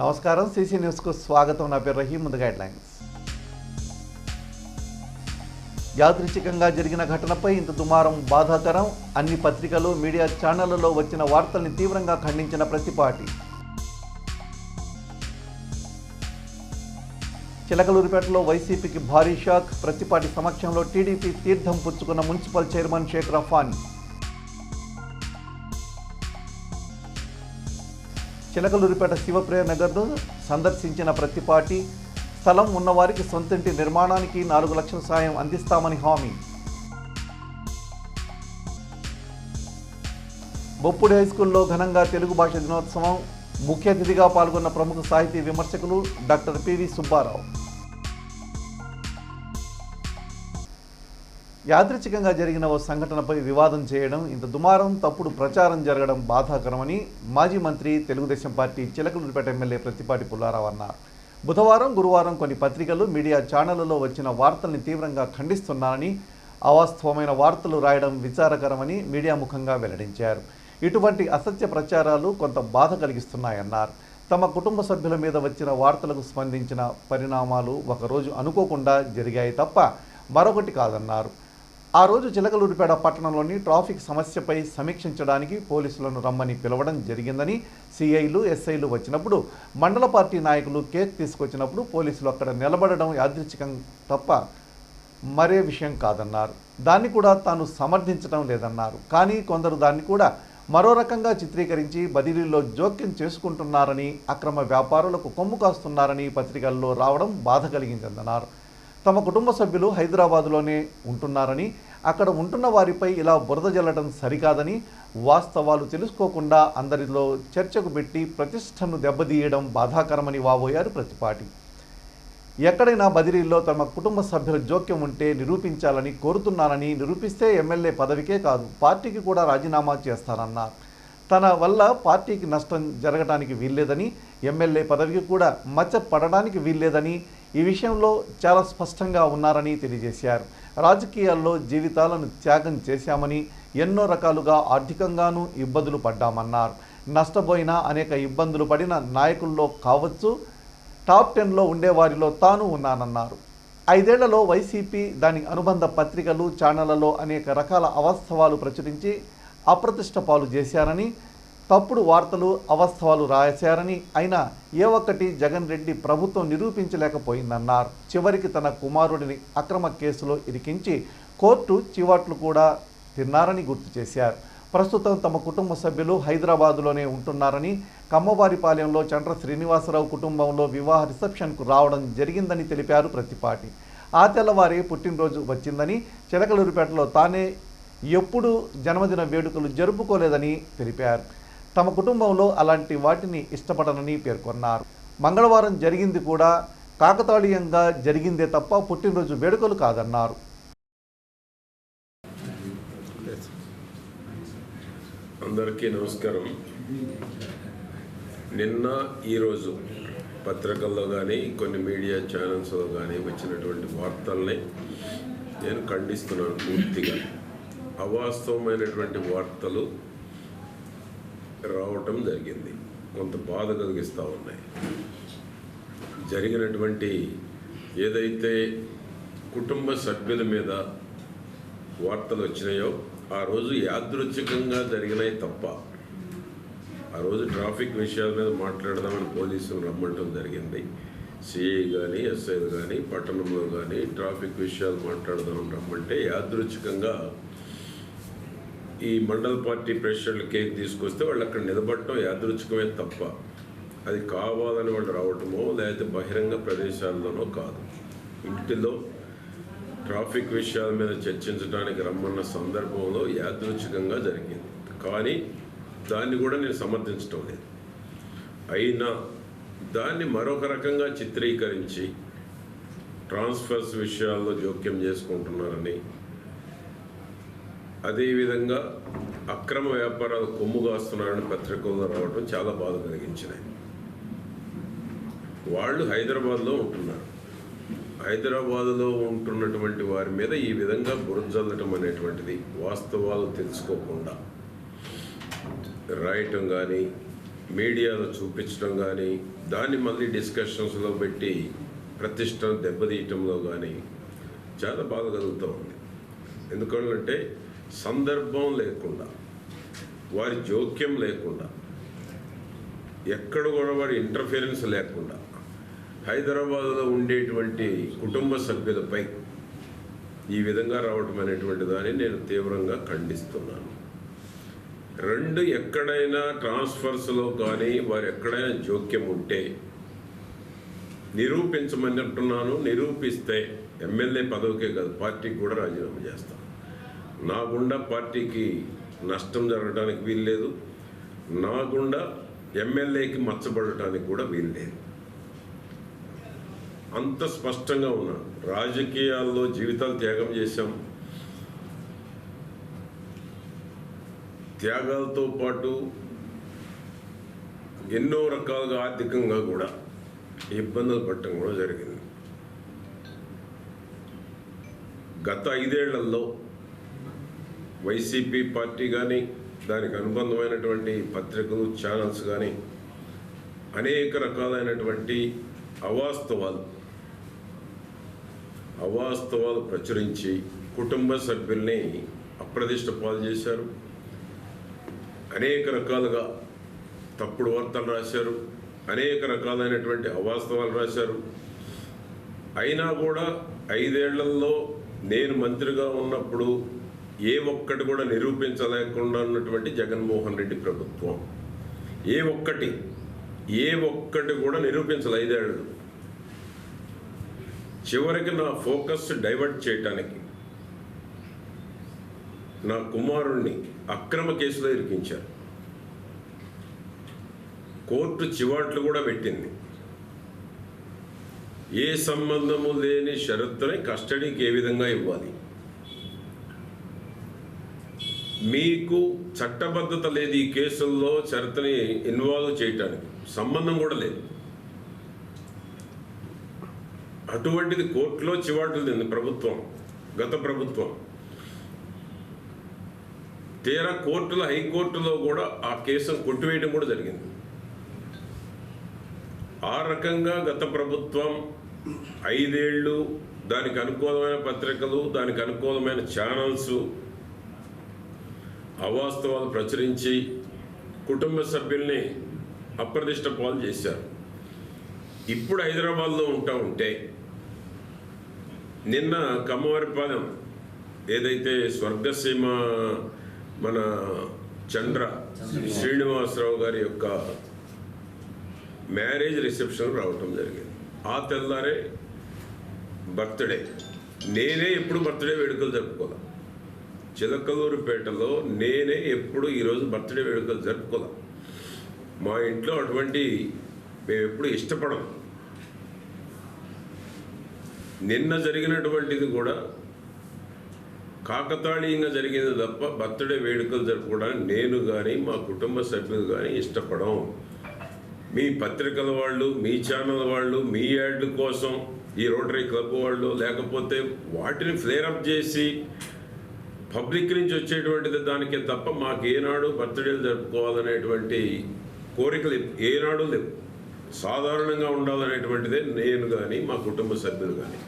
నమస్కారం సిసి న్యూస్కు స్వాగతం. నా పేరు రహీం. ముందుగా హెడ్లైన్స్. యాదృచ్ఛికంగా జరిగిన ఘటనపై ఇంత దుమారం బాధాకరం. అన్ని పత్రికలు, మీడియా ఛానళ్లలో వచ్చిన వార్తల్ని తీవ్రంగా ఖండించిన ప్రతిపాటి. చిలకలూరిపేటలో వైసీపీకి భారీ షాక్. ప్రతిపాటి సమక్షంలో టీడీపీ తీర్థం పుచ్చుకున్న మున్సిపల్ చైర్మన్ షేక్ రఫానీ. చిలకలూరిపేట శివప్రియ నగర్ను సందర్శించిన ప్రతిపాటి స్థలం ఉన్నవారికి సొంతింటి నిర్మాణానికి 4 లక్షల సాయం అందిస్తామని హామీ. బొప్పుడి హైస్కూల్లో ఘనంగా తెలుగు భాష దినోత్సవం. ముఖ్య అతిథిగా పాల్గొన్న ప్రముఖ సాహితీ విమర్శకులు డాక్టర్ పివి సుబ్బారావు. యాదృచ్ఛికంగా జరిగిన ఓ సంఘటనపై వివాదం చేయడం, ఇంత దుమారం, తప్పుడు ప్రచారం జరగడం బాధాకరమని మాజీ మంత్రి, తెలుగుదేశం పార్టీ చిలకలూరిపేట ఎమ్మెల్యే ప్రతిపాటి పుల్లారావు అన్నారు. బుధవారం, గురువారం కొన్ని పత్రికలు, మీడియా ఛానళ్లలో వచ్చిన వార్తల్ని తీవ్రంగా ఖండిస్తున్నారని, అవాస్తవమైన వార్తలు రాయడం విచారకరమని మీడియా ముఖంగా వెల్లడించారు. ఇటువంటి అసత్య ప్రచారాలు కొంత బాధ కలిగిస్తున్నాయన్నారు. తమ కుటుంబ సభ్యుల మీద వచ్చిన వార్తలకు స్పందించిన పరిణామాలు ఒకరోజు అనుకోకుండా జరిగాయి తప్ప మరొకటి కాదన్నారు. ఆ రోజు చిలకలూరిపేట పట్టణంలోని ట్రాఫిక్ సమస్యపై సమీక్షించడానికి పోలీసులను రమ్మని పిలవడం జరిగిందని, సిఐలు, ఎస్ఐలు వచ్చినప్పుడు మండల పార్టీ నాయకులు కేక్ తీసుకొచ్చినప్పుడు పోలీసులు అక్కడ నిలబడడం యాదృచ్ఛికం తప్ప మరే విషయం కాదన్నారు. దాన్ని కూడా తాను సమర్థించడం లేదన్నారు. కానీ కొందరు దాన్ని కూడా మరో రకంగా చిత్రీకరించి బదిలీలో జోక్యం చేసుకుంటున్నారని, అక్రమ వ్యాపారులకు కొమ్ము కాస్తున్నారని పత్రికల్లో రావడం బాధ కలిగించిందన్నారు. తమ కుటుంబ సభ్యులు హైదరాబాదులోనే ఉంటున్నారని, అక్కడ ఉంటున్న వారిపై ఇలా బురద జల్లడం సరికాదని, వాస్తవాలు తెలుసుకోకుండా అందరిలో చర్చకు పెట్టి ప్రతిష్టను దెబ్బతీయడం బాధాకరమని వాపోయారు ప్రతిపాటి. ఎక్కడైనా బదిలీల్లో తమ కుటుంబ సభ్యుల జోక్యం ఉంటే నిరూపించాలని కోరుతున్నారని, నిరూపిస్తే ఎమ్మెల్యే పదవికే కాదు పార్టీకి కూడా రాజీనామా చేస్తారన్నారు. తన వల్ల పార్టీకి నష్టం జరగడానికి వీల్లేదని, ఎమ్మెల్యే పదవికి కూడా మచ్చ పడడానికి వీల్లేదని, ఈ విషయంలో చాలా స్పష్టంగా ఉన్నారని తెలియజేశారు. రాజకీయాల్లో జీవితాలను త్యాగం చేశామని, ఎన్నో రకాలుగా ఆర్థికంగానూ ఇబ్బందులు పడ్డామన్నారు. నష్టపోయినా అనేక ఇబ్బందులు పడిన నాయకుల్లో కావచ్చు, టాప్ 10లో ఉండేవారిలో తాను ఉన్నానన్నారు. 5 ఏళ్లలో వైసీపీ, దాని అనుబంధ పత్రికలు, ఛానళ్లలో అనేక రకాల అవాస్తవాలు ప్రచురించి అప్రతిష్ట పాలు చేశారని, తప్పుడు వార్తలు, అవాస్తవాలు రాశారని, అయినా ఏ ఒక్కటి జగన్ రెడ్డి ప్రభుత్వం నిరూపించలేకపోయిందన్నారు. చివరికి తన కుమారుడిని అక్రమ కేసులో ఇరికించి కోర్టు చివాట్లు కూడా తిన్నారని గుర్తు చేశారు. ప్రస్తుతం తమ కుటుంబ సభ్యులు హైదరాబాదులోనే ఉంటున్నారని, కమ్మవారిపాలెంలో చండ్ర శ్రీనివాసరావు కుటుంబంలో వివాహ రిసెప్షన్కు రావడం జరిగిందని తెలిపారు ప్రతిపాటి. ఆ తెల్లవారే పుట్టినరోజు వచ్చిందని, చిలకలూరిపేటలో తానే ఎప్పుడు జన్మదిన వేడుకలు జరుపుకోలేదని తెలిపారు. తమ కుటుంబంలో అలాంటి వాటిని ఇష్టపడనని పేర్కొన్నారు. మంగళవారం జరిగింది కూడా కాకతాళీయంగా జరిగిందే తప్ప పుట్టినరోజు వేడుకలు కాదన్నారు. అందరికీ నమస్కారం. నిన్న ఈరోజు పత్రికల్లో కానీ కొన్ని మీడియా ఛానల్స్లో కానీ వచ్చినటువంటి వార్తల్ని నేను ఖండిస్తున్నాను పూర్తిగా. అవాస్తవమైనటువంటి వార్తలు రావటం జరిగింది, కొంత బాధ కలిగిస్తూ ఉన్నాయి. జరిగినటువంటి ఏదైతే కుటుంబ సభ్యుల మీద వార్తలు వచ్చినాయో ఆ రోజు యాదృచ్ఛికంగా జరిగినాయి తప్ప, ఆ రోజు ట్రాఫిక్ విషయాల మీద మాట్లాడదామని పోలీసులు రమ్మంటం జరిగింది. సిఐ కానీ, ఎస్ఐలు కానీ, పట్టణంలో కానీ ట్రాఫిక్ విషయాలు మాట్లాడదామని రమ్మంటే యాదృచ్ఛికంగా ఈ మండల పార్టీ ప్రెసిడెంట్లు కేక్ తీసుకొస్తే వాళ్ళు అక్కడ నిలబడటం యాదృచ్ఛికమే తప్ప, అది కావాలని వాళ్ళు రావటమో లేకపోతే బహిరంగ ప్రదేశాల్లోనో కాదు. ఇంటిలో ట్రాఫిక్ విషయాల మీద చర్చించడానికి రమ్మన్న సందర్భంలో యాదృచ్ఛికంగా జరిగింది. కానీ దాన్ని కూడా నేను సమర్థించడం లేదు. అయినా దాన్ని మరొక రకంగా చిత్రీకరించి ట్రాన్స్ఫర్స్ విషయాల్లో జోక్యం చేసుకుంటున్నారని, అదేవిధంగా అక్రమ వ్యాపారాలు కొమ్ము కాస్తున్నారని పత్రికల్లో రావడం చాలా బాధ కలిగించినాయి. వాళ్ళు హైదరాబాద్లో ఉంటున్నారు. హైదరాబాదులో ఉంటున్నటువంటి వారి మీద ఈ విధంగా బురజల్లటం అనేటువంటిది వాస్తవాలు తెలుసుకోకుండా రాయటం కానీ, మీడియాలో చూపించడం కానీ దాన్ని మళ్ళీ డిస్కషన్స్లో పెట్టి ప్రతిష్టను దెబ్బతీయటంలో కానీ చాలా బాధ కలుగుతూ ఉంది. ఎందుకంటే సందర్భం లేకుండా, వారి జోక్యం లేకుండా, ఎక్కడ కూడా వారి ఇంటర్ఫిరెన్స్ లేకుండా హైదరాబాద్లో ఉండేటువంటి కుటుంబ సభ్యులపై ఈ విధంగా రావటం అనేటువంటి దాన్ని నేను తీవ్రంగా ఖండిస్తున్నాను. రెండు, ఎక్కడైనా ట్రాన్స్ఫర్స్లో కానీ వారు ఎక్కడైనా జోక్యం ఉంటే నిరూపించమని అంటున్నాను. నిరూపిస్తే ఎమ్మెల్యే పదవికే కాదు, పార్టీకి కూడా రాజీనామా చేస్తాను. నా గుండా పార్టీకి నష్టం జరగడానికి వీల్లేదు, నా గుండా ఎమ్మెల్యేకి మచ్చబడటానికి కూడా వీల్లేదు. అంత స్పష్టంగా ఉన్నాను. రాజకీయాల్లో జీవితాలు త్యాగం చేశాం. త్యాగాలతో పాటు ఎన్నో రకాలుగా ఆర్థికంగా కూడా ఇబ్బందులు పడటం కూడా జరిగింది. గత 5 ఏళ్లలో వైసీపీ పార్టీ కానీ దానికి అనుబంధమైనటువంటి పత్రికలు, ఛానల్స్ కానీ అనేక రకాలైనటువంటి అవాస్తవాలు ప్రచురించి కుటుంబ సభ్యుల్ని అప్రదిష్ట పాలు చేశారు. అనేక రకాలుగా తప్పుడు వార్తలు రాశారు, అనేక రకాలైనటువంటి అవాస్తవాలు రాశారు. అయినా కూడా 5 ఏళ్లలో నేను మంత్రిగా ఉన్నప్పుడు ఏ ఒక్కటి కూడా నిరూపించలేకుండా ఉన్నటువంటి జగన్మోహన్ రెడ్డి ప్రభుత్వం ఏ ఒక్కటి కూడా నిరూపించలే 5 ఏళ్ళు. చివరికి నా ఫోకస్ డైవర్ట్ చేయటానికి నా కుమారుణ్ణి అక్రమ కేసులో ఇరికించారు. కోర్టు చివాట్లు కూడా పెట్టింది. ఏ సంబంధము లేని షరతుని కస్టడీకి ఏ విధంగా ఇవ్వాలి, మీకు చట్టబద్ధత లేదు ఈ కేసుల్లో షరతుని ఇన్వాల్వ్ చేయటానికి, సంబంధం కూడా లేదు. అటువంటిది కోర్టులో చివాట్లు తింది ప్రభుత్వం, గత ప్రభుత్వం. తీరా కోర్టులో, హైకోర్టులో కూడా ఆ కేసును కొట్టివేయడం కూడా జరిగింది. ఆ రకంగా గత ప్రభుత్వం 5 ఏళ్ళు దానికి అనుకూలమైన పత్రికలు, దానికి అనుకూలమైన ఛానల్స్ అవాస్తవాలు ప్రచురించి కుటుంబ సభ్యుల్ని అప్రదిష్ట పాలు చేశారు. ఇప్పుడు హైదరాబాద్లో ఉంటే నిన్న కమ్మవారిపాలెం ఏదైతే స్వర్గసీమ మన చంద్ర శ్రీనివాసరావు గారి యొక్క మ్యారేజ్ రిసెప్షన్ రావటం జరిగింది. ఆ తెల్లారే బర్త్డే. నేనే ఎప్పుడు బర్త్డే వేడుకలు జరుపుకోలే. చిలకలూరుపేటలో నేనే ఎప్పుడు ఈరోజు బర్త్డే వేడుకలు జరుపుకోలే. మా ఇంట్లో అటువంటి మేము ఎప్పుడు ఇష్టపడం. నిన్న జరిగినటువంటిది కూడా కాకతాళీయంగా జరిగింది తప్ప బర్త్డే వేడుకలు జరుపుకోవడానికి నేను కానీ మా కుటుంబ సభ్యులు కానీ ఇష్టపడం. మీ పత్రికల వాళ్ళు, మీ ఛానల్ వాళ్ళు, మీ యాడ్ల కోసం ఈ రోటరీ క్లబ్ వాళ్ళు లేకపోతే వాటిని ఫ్లేరప్ చేసి పబ్లిక్ నుంచి వచ్చేటువంటిది దానికే తప్ప మాకు ఏనాడు బర్త్డేలు జరుపుకోవాలనేటువంటి కోరికలు ఏనాడు లేవు. సాధారణంగా ఉండాలనేటువంటిదే నేను కానీ మా కుటుంబ సభ్యులు కానీ.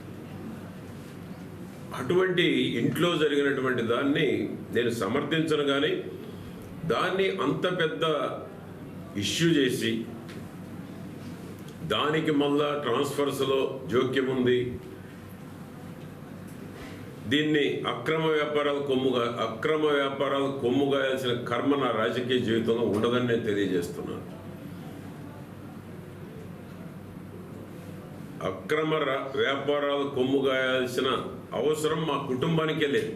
అటువంటి ఇంట్లో జరిగినటువంటి దాన్ని నేను సమర్థించను, కానీ దాన్ని అంత పెద్ద ఇష్యూ చేసి దానికి మళ్ళా ట్రాన్స్ఫర్స్లో జోక్యం ఉంది, దీన్ని అక్రమ వ్యాపారాలు కొమ్ముగాయాల్సిన కర్మ నా రాజకీయ జీవితంలో ఉండదని నేను తెలియజేస్తున్నాను. అక్రమ వ్యాపారాలు కొమ్ముగాయాల్సిన అవసరం మా కుటుంబానికే లేదు.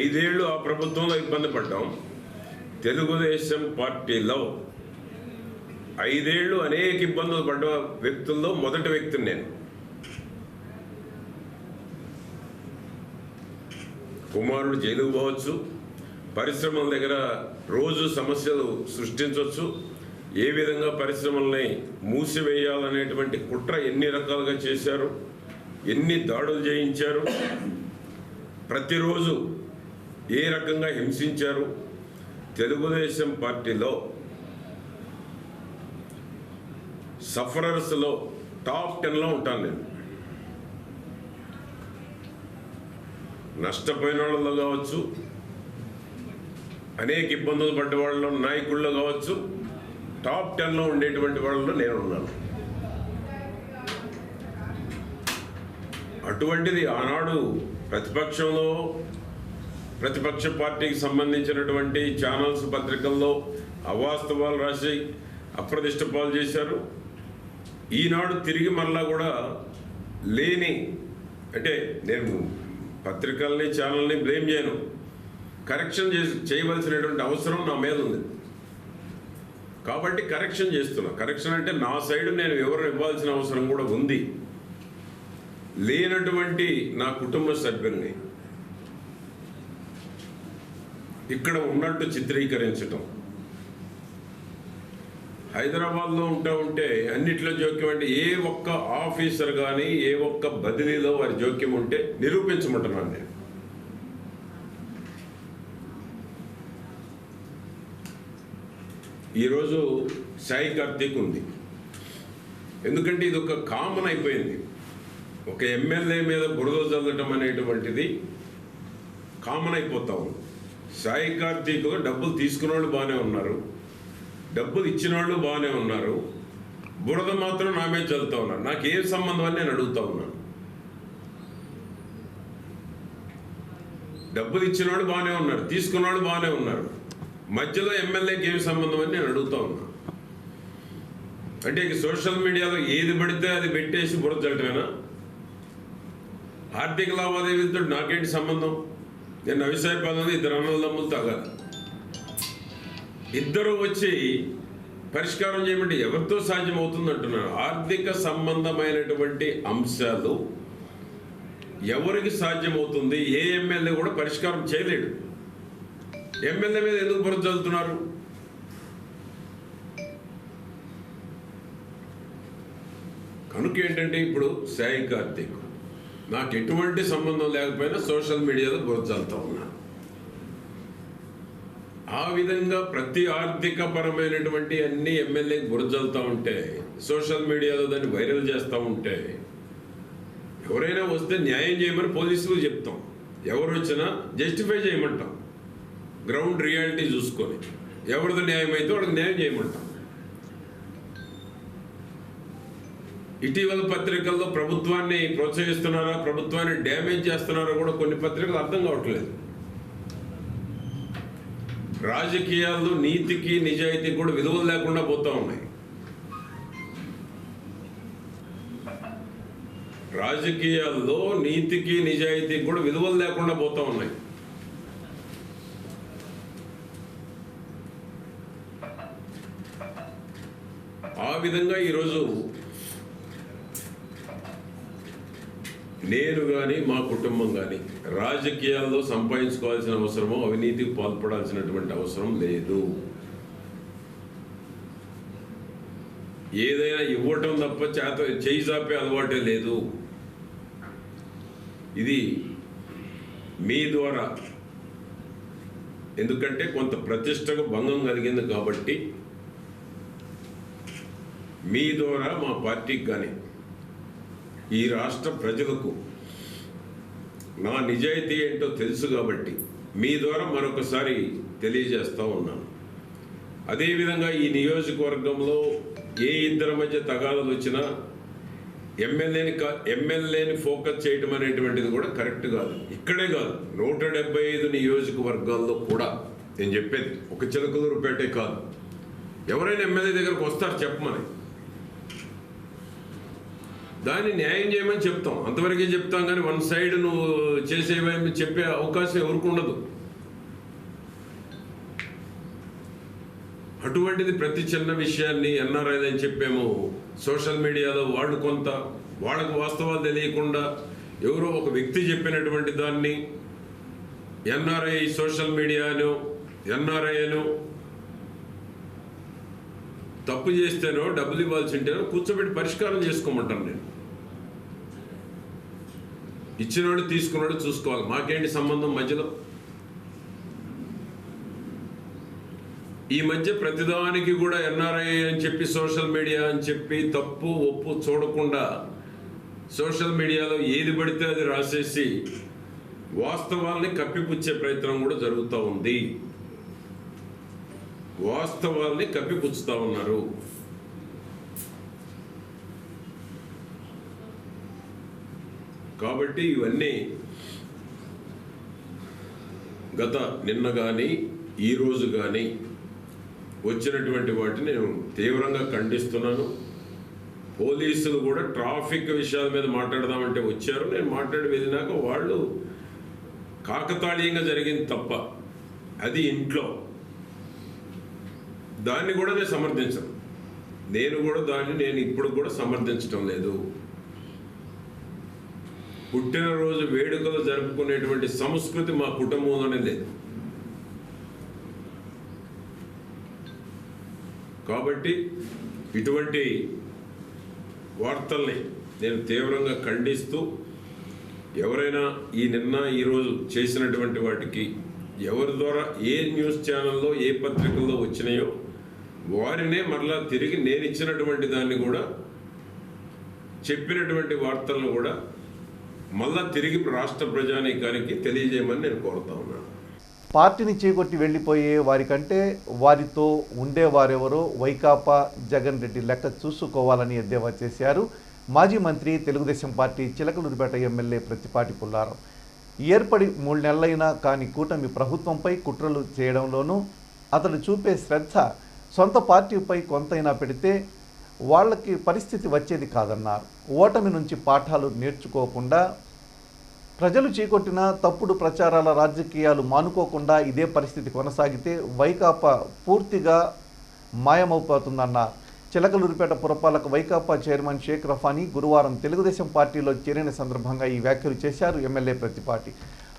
ఐదేళ్లు ఆ ప్రభుత్వంలో ఇబ్బంది పడ్డాం. తెలుగుదేశం పార్టీలో 5 ఏళ్ళు అనేక ఇబ్బందులు పడ్డ వ్యక్తుల్లో మొదటి వ్యక్తిని నేను. కుమారుడు జైలుకు పోవచ్చు, పరిశ్రమల దగ్గర రోజు సమస్యలు సృష్టించవచ్చు, ఏ విధంగా పరిశ్రమల్ని మూసివేయాలనేటువంటి కుట్ర ఎన్ని రకాలుగా చేశారు, ఎన్ని దాడులు చేయించారు. ప్రతిరోజు ఏ రకంగా హింసించారు. తెలుగుదేశం పార్టీలో సఫరర్స్లో టాప్ 10లో ఉంటాను నేను. నష్టపోయిన వాళ్ళలో కావచ్చు, అనేక ఇబ్బందులు పడ్డ వాళ్ళలో, నాయకుల్లో కావచ్చు, టాప్ 10లో ఉండేటువంటి వాళ్ళలో నేను ఉన్నాను. అటువంటిది ఆనాడు ప్రతిపక్షంలో, ప్రతిపక్ష పార్టీకి సంబంధించినటువంటి ఛానల్స్, పత్రికల్లో అవాస్తవాలు రాసి అప్రదిష్ట పాలు చేశారు. ఈనాడు తిరిగి మళ్ళా కూడా లేని, అంటే నేను పత్రికల్ని, ఛానల్ని బ్లేమ్ చేయను, కరెక్షన్ చేయవలసినటువంటి అవసరం నా మీద ఉంది కాబట్టి కరెక్షన్ చేస్తున్నా. కరెక్షన్ అంటే నా సైడ్ నేను ఎవరు ఇవ్వాల్సిన అవసరం కూడా ఉంది. లేనటువంటి నా కుటుంబ సభ్యుల్ని ఇక్కడ ఉన్నట్టు చిత్రీకరించటం, హైదరాబాద్లో ఉంటే అన్నిట్లో జోక్యం, అంటే ఏ ఒక్క ఆఫీసర్ కానీ ఏ ఒక్క బదిలీలో వారి జోక్యం ఉంటే నిరూపించమంటున్నాను నేను. ఈరోజు సాయి కార్తీక్ ఉంది, ఎందుకంటే ఇది ఒక కామన్ అయిపోయింది. ఒక ఎమ్మెల్యే మీద బురద చల్లటం అనేటువంటిది కామన్ అయిపోతా ఉంది. సాయి కార్తీక్ డబ్బులు తీసుకున్న వాళ్ళు బాగానే ఉన్నారు, డబ్బులు ఇచ్చిన వాళ్ళు బాగానే ఉన్నారు, బురద మాత్రం నా మీద చల్లుతా ఉన్నారు. నాకేం సంబంధం అని నేను అడుగుతా ఉన్నాను. డబ్బులు ఇచ్చిన వాళ్ళు బాగానే ఉన్నారు, తీసుకున్న వాళ్ళు బాగానే ఉన్నారు, మధ్యలో ఎమ్మెల్యేకి ఏమి సంబంధం అని నేను అడుగుతా ఉన్నాను. అంటే ఇక సోషల్ మీడియాలో ఏది పడితే అది పెట్టేసి బురద చల్లటమేనా? ఆర్థిక లావాదేవీలతో నాకేంటి సంబంధం? నేను వ్యవసాయపాలన ఇద్దరు అన్నదమ్ములు తాగాలి, ఇద్దరు వచ్చి పరిష్కారం చేయమంటే ఎవరితో సాధ్యం అవుతుంది అంటున్నారు. ఆర్థిక సంబంధమైనటువంటి అంశాలు ఎవరికి సాధ్యమవుతుంది? ఏ ఎమ్మెల్యే కూడా పరిష్కారం చేయలేడు. ఎమ్మెల్యే మీద ఎందుకు బురద చల్లుతున్నారు? కనుక ఏంటంటే ఇప్పుడు సాయి కార్తీక్ నాకు ఎటువంటి సంబంధం లేకపోయినా సోషల్ మీడియాలో బురద చల్లుతా ఉన్నాను. ఆ విధంగా ప్రతి ఆర్థిక పరమైనటువంటి అన్ని ఎమ్మెల్యేకి బురద చల్లుతూ ఉంటే, సోషల్ మీడియాలో దాన్ని వైరల్ చేస్తూ ఉంటే, ఎవరైనా వస్తే న్యాయం చేయమని పోలీసులు చెప్తాం, ఎవరు వచ్చినా జస్టిఫై చేయమంటాం, గ్రౌండ్ రియాలిటీ చూసుకొని ఎవరిది న్యాయం అయితే వాడికి న్యాయం చేయమంటాం. ఇటీవల పత్రికల్లో ప్రభుత్వాన్ని ప్రోత్సహిస్తున్నారా, ప్రభుత్వాన్ని డ్యామేజ్ చేస్తున్నారా కూడా కొన్ని పత్రికలు అర్థం కావట్లేదు. రాజకీయాల్లో నీతికి నిజాయితీకి కూడా విలువలు లేకుండా పోతా ఉన్నాయి. రాజకీయాల్లో నీతికి నిజాయితీకి కూడా విలువలు లేకుండా పోతా ఉన్నాయి. ఆ విధంగా ఈరోజు నేను కానీ మా కుటుంబం కానీ రాజకీయాల్లో సంపాదించుకోవాల్సిన అవసరమో అవినీతికి పాల్పడాల్సినటువంటి అవసరం లేదు. ఏదైనా ఇవ్వటం తప్ప చేయి చాపే అలవాటే లేదు. ఇది మీ ద్వారా, ఎందుకంటే కొంత ప్రతిష్టకు భంగం కలిగింది కాబట్టి మీ ద్వారా మా పార్టీకి కానీ ఈ రాష్ట్ర ప్రజలకు నా నిజాయితీ ఏంటో తెలుసు కాబట్టి మీ ద్వారా మరొకసారి తెలియజేస్తూ ఉన్నాను. అదేవిధంగా ఈ నియోజకవర్గంలో ఏ ఇద్దరి మధ్య తగాదాలు వచ్చినా ఎమ్మెల్యేని ఫోకస్ చేయడం అనేటువంటిది కూడా కరెక్ట్ కాదు. ఇక్కడే కాదు, 175 నియోజకవర్గాల్లో కూడా నేను చెప్పేది ఒక చిలకలూరుపేటే కాదు. ఎవరైనా ఎమ్మెల్యే దగ్గరకు వస్తారు చెప్పమని, దాన్ని న్యాయం చేయమని చెప్తాం, అంతవరకే చెప్తాం. కానీ వన్ సైడ్ నువ్వు చేసేవేమి చెప్పే అవకాశం ఎవరికి ఉండదు. అటువంటిది ప్రతి చిన్న విషయాన్ని ఎన్ఆర్ఐ అని చెప్పాము, సోషల్ మీడియాలో వాళ్ళు కొంత వాళ్ళకు వాస్తవాలు తెలియకుండా ఎవరో ఒక వ్యక్తి చెప్పినటువంటి దాన్ని ఎన్ఆర్ఐ సోషల్ మీడియాను ఎన్ఆర్ఐను తప్పు చేస్తేనో డబ్బులు ఇవ్వాల్సి ఉంటేనో కూర్చోబెట్టి పరిష్కారం చేసుకోమంటాను నేను. ఇచ్చినోడు తీసుకున్నాడు చూసుకోవాలి, మాకేంటి సంబంధం మధ్యలో? ఈ మధ్య ప్రతిదానికి కూడా ఎన్ఆర్ఐ అని చెప్పి సోషల్ మీడియా అని చెప్పి తప్పు ఒప్పు చూడకుండా సోషల్ మీడియాలో ఏది పడితే అది రాసేసి వాస్తవాల్ని కప్పిపుచ్చే ప్రయత్నం కూడా జరుగుతూ ఉంది. వాస్తవాల్ని కప్పిపుచ్చుతా ఉన్నారు. కాబట్టి ఇవన్నీ నిన్న కానీ ఈరోజు కానీ వచ్చినటువంటి వాటిని నేను తీవ్రంగా ఖండిస్తున్నాను. పోలీసులు కూడా ట్రాఫిక్ విషయాల మీద మాట్లాడదామంటే వచ్చారు. నేను మాట్లాడి వెళ్ళినాక వాళ్ళు కాకతాళీయంగా జరిగింది తప్ప అది ఇంట్లో దాన్ని కూడా నేను సమర్థించను. నేను ఇప్పుడు కూడా సమర్థించడం లేదు. పుట్టినరోజు వేడుకలు జరుపుకునేటువంటి సంస్కృతి మా కుటుంబంలోనే లేదు. కాబట్టి ఇటువంటి వార్తల్ని నేను తీవ్రంగా ఖండిస్తూ ఎవరైనా నిన్న ఈరోజు చేసినటువంటి వాటికి ఎవరి ద్వారా ఏ న్యూస్ ఛానల్లో ఏ పత్రికల్లో వచ్చినాయో వారినే మరలా తిరిగి నేను ఇచ్చినటువంటి దాన్ని కూడా చెప్పినటువంటి వార్తలను కూడా మళ్ళా తిరిగి రాష్ట్ర ప్రజానీకానికి తెలియజేయమని నేను కోరుతా ఉన్నాను. పార్టీని చీకొట్టి వెళ్ళిపోయే వారికంటే వారితో ఉండేవారెవరో వైకాపా జగన్ రెడ్డి లెక్క చూసుకోవాలని ఎద్దేవా చేశారు మాజీ మంత్రి తెలుగుదేశం పార్టీ చిలకలూరిపేట ఎమ్మెల్యే ప్రత్తిపాటి పుల్లారావు. ఏర్పడి 3 నెలలైనా కానీ కూటమి ప్రభుత్వంపై కుట్రలు చేయడంలోనూ అతడు చూపే శ్రద్ధ సొంత పార్టీపై కొంతైనా పెడితే వాళ్ళకి పరిస్థితి వచ్చేది కాదన్నారు. ఓటమి నుంచి పాఠాలు నేర్చుకోకుండా ప్రజలు చీకొట్టిన తప్పుడు ప్రచారాల రాజకీయాలు మానుకోకుండా ఇదే పరిస్థితి కొనసాగితే వైకాపా పూర్తిగా మాయమైపోతుందన్నారు. చిలకలూరిపేట పురపాలక వైకాపా చైర్మన్ షేక్ రఫానీ గురువారం తెలుగుదేశం పార్టీలో చేరిన సందర్భంగా ఈ వ్యాఖ్యలు చేశారు ఎమ్మెల్యే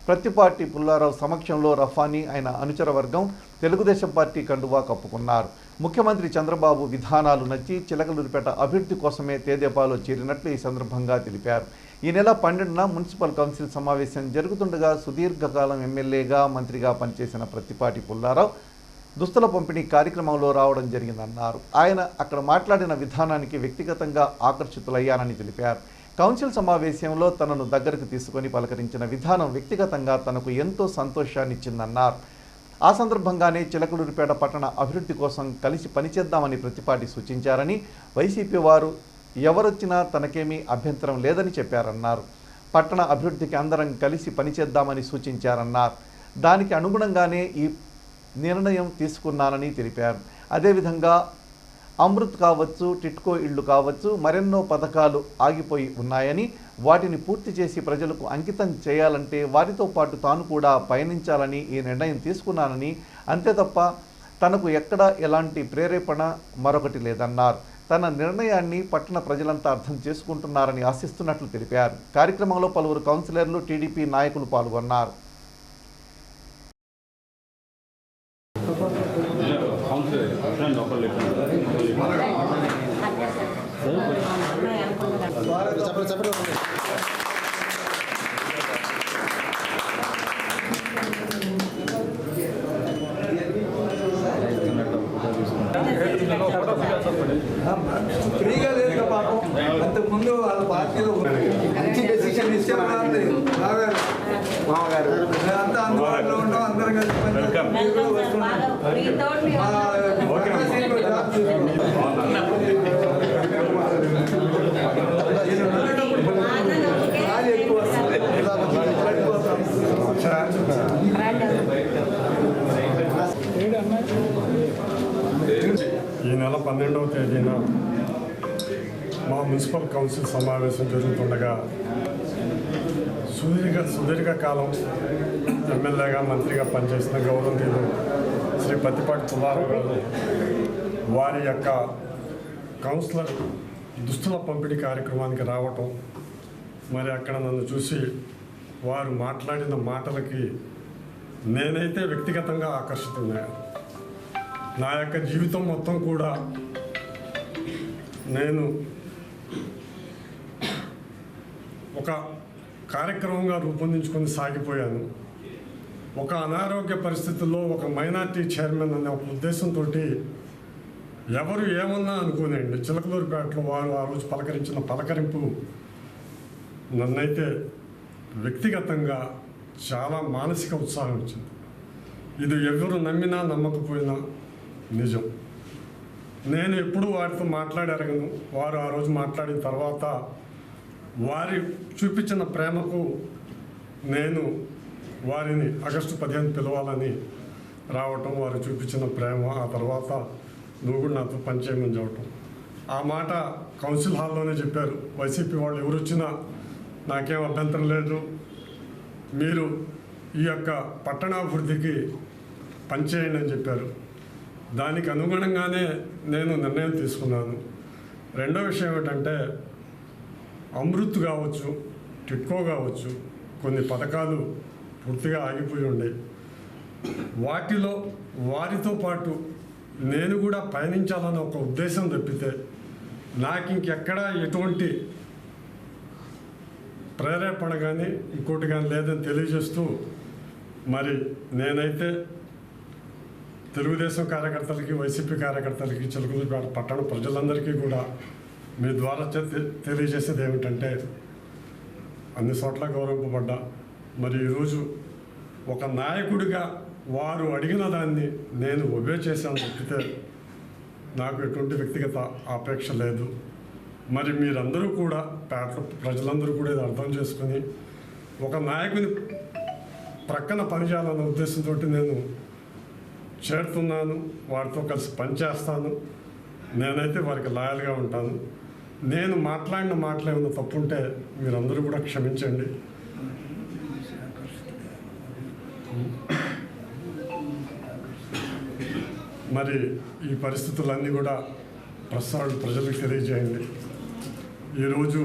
ప్రత్తిపాటి పుల్లారావు సమక్షంలో రఫానీ ఆయన అనుచర వర్గం తెలుగుదేశం పార్టీ కండువా కప్పుకున్నారు. ముఖ్యమంత్రి చంద్రబాబు విధానాలు నచ్చి చిలకలూరిపేట అభివృద్ధి కోసమే తెదేపాలో చేరినట్లు ఈ సందర్భంగా తెలిపారు. ఈ నెల 12న మున్సిపల్ కౌన్సిల్ సమావేశం జరుగుతుండగా సుదీర్ఘకాలం ఎమ్మెల్యేగా మంత్రిగా పనిచేసిన ప్రత్తిపాటి పుల్లారావు దుస్తుల పంపిణీ కార్యక్రమంలో రావడం జరిగిందన్నారు. ఆయన అక్కడ మాట్లాడిన విధానానికి వ్యక్తిగతంగా ఆకర్షితులయ్యానని తెలిపారు. కౌన్సిల్ సమావేశంలో తనను దగ్గరకు తీసుకొని పలకరించిన విధానం వ్యక్తిగతంగా తనకు ఎంతో సంతోషాన్నిచ్చిందన్నారు. ఆ సందర్భంగానే చిలకలూరిపేట పట్టణ అభివృద్ధి కోసం కలిసి పనిచేద్దామని ప్రత్తిపాటి సూచించారని, వైసీపీ వారు ఎవరొచ్చినా తనకేమీ అభ్యంతరం లేదని చెప్పారన్నారు. పట్టణ అభివృద్ధికి అందరం కలిసి పనిచేద్దామని సూచించారన్నారు. దానికి అనుగుణంగానే ఈ నిర్ణయం తీసుకున్నానని తెలిపారు. అదేవిధంగా అమృత్ కావచ్చు, టిట్కో ఇళ్లు కావచ్చు, మరెన్నో పథకాలు ఆగిపోయి ఉన్నాయని, వాటిని పూర్తి చేసి ప్రజలకు అంకితం చేయాలంటే వారితో పాటు తాను కూడా పయనించాలని ఈ నిర్ణయం తీసుకున్నానని, అంతే తప్ప తనకు ఎక్కడా ఎలాంటి ప్రేరేపణ మరొకటి లేదన్నారు. తన నిర్ణయాన్ని పట్టణ ప్రజలంతా అర్థం చేసుకుంటున్నారని ఆశిస్తున్నట్లు తెలిపారు. కార్యక్రమంలో పలువురు కౌన్సిలర్లు, టీడీపీ నాయకులు పాల్గొన్నారు. ఫ్రీగా లేదు పాపం. అంతకుముందు వాళ్ళ పార్టీలో మంచి డెసిషన్ ఇచ్చేవాళ్ళు మామగారు అంతా అందుబాటులో ఉంటాం, అందరం ఈ నెల 12వ తేదీన మా మున్సిపల్ కౌన్సిల్ సమావేశం జరుగుతుండగా సుదీర్ఘకాలం ఎమ్మెల్యేగా మంత్రిగా పనిచేసిన గౌరవనీయులు శ్రీ ప్రత్తిపాటి పుల్లారావు గారు వారి యొక్క కౌన్సిలర్ దుస్తుల పంపిణీ కార్యక్రమానికి రావటం, మరి అక్కడ నన్ను చూసి వారు మాట్లాడిన మాటలకి నేనైతే వ్యక్తిగతంగా ఆకర్షితున్నాను. నా యొక్క జీవితం మొత్తం కూడా నేను ఒక కార్యక్రమంగా రూపొందించుకొని సాగిపోయాను. ఒక అనారోగ్య పరిస్థితుల్లో ఒక మైనార్టీ చైర్మన్ అనే ఒక ఉద్దేశంతో ఎవరు ఏమన్నా అనుకోనండి, చిలకలూరుపేటలో వారు ఆ రోజు పలకరించిన పలకరింపు నన్నైతే వ్యక్తిగతంగా చాలా మానసిక ఉత్సాహం ఇచ్చింది. ఇది ఎవరు నమ్మినా నమ్మకపోయినా నిజం. నేను ఎప్పుడూ వారితో మాట్లాడగలను. వారు ఆ రోజు మాట్లాడిన తర్వాత వారి చూపించిన ప్రేమకు నేను వారిని ఆగస్టు 15 పిలవాలని రావటం, వారు చూపించిన ప్రేమ, ఆ తర్వాత నువ్వు కూడా నాతో పనిచేయమని చెప్పటం. ఆ మాట కౌన్సిల్ హాల్లోనే చెప్పారు. వైసీపీ వాళ్ళు ఎవరు వచ్చినా నాకేం అభ్యంతరం లేదు, మీరు ఈ యొక్క పట్టణాభివృద్ధికి పనిచేయండి అని చెప్పారు. దానికి అనుగుణంగానే నేను నిర్ణయం తీసుకున్నాను. రెండో విషయం ఏమిటంటే, అమృత్ కావచ్చు, టిట్కో కావచ్చు, కొన్ని పథకాలు పూర్తిగా ఆగిపోయి ఉండే, వాటిలో వారితో పాటు నేను కూడా పయనించాలన్న ఒక ఉద్దేశం తప్పితే నాకు ఇంకెక్కడా ఎటువంటి ప్రేరేపణ కానీ ఇంకోటి కానీ లేదని తెలియజేస్తూ, మరి నేనైతే తెలుగుదేశం కార్యకర్తలకి, వైసీపీ కార్యకర్తలకి, చిలకలూరుపేట పట్టణ ప్రజలందరికీ కూడా మీ ద్వారా తెలియజేసేది ఏమిటంటే, అన్ని చోట్ల గౌరవింపబడ్డా, మరి ఈరోజు ఒక నాయకుడిగా వారు అడిగిన దాన్ని నేను ఒబే చేశాను తప్పితే నాకు ఎటువంటి వ్యక్తిగత అపేక్ష లేదు. మరి మీరందరూ కూడా, పేట ప్రజలందరూ కూడా ఇది అర్థం చేసుకుని ఒక నాయకుని ప్రక్కన పనిచేయాలన్న ఉద్దేశంతో నేను చేరుతున్నాను. వారితో కలిసి పనిచేస్తాను. నేనైతే వారికి లాయల్గా ఉంటాను. నేను మాట్లాడిన మాటలు ఏమైనా తప్పుంటే మీరందరూ కూడా క్షమించండి. మరి ఈ పరిస్థితులన్నీ కూడా ప్రజలకు తెలియజేయండి. ఈరోజు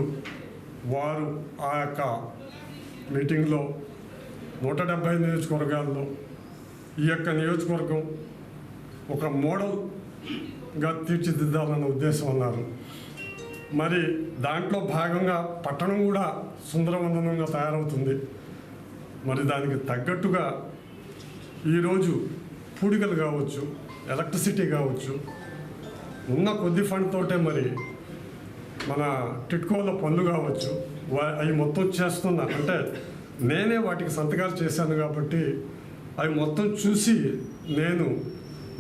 వారు ఆ యొక్క మీటింగ్లో 170 నియోజకవర్గాల్లో ఈ యొక్క నియోజకవర్గం ఒక మోడల్గా తీర్చిదిద్దాలన్న ఉద్దేశం అన్నారు. మరి దాంట్లో భాగంగా పట్టణం కూడా సుందరవందనంగా తయారవుతుంది. మరి దానికి తగ్గట్టుగా ఈరోజు పూడికలు కావచ్చు, ఎలక్ట్రిసిటీ కావచ్చు, ఉన్న కొద్ది ఫండ్ తోటే మరి మన టిట్కోల పనులు కావచ్చు, అవి మొత్తం చేస్తున్నా. అంటే నేనే వాటికి సంతకాలు చేశాను కాబట్టి అవి మొత్తం చూసి నేను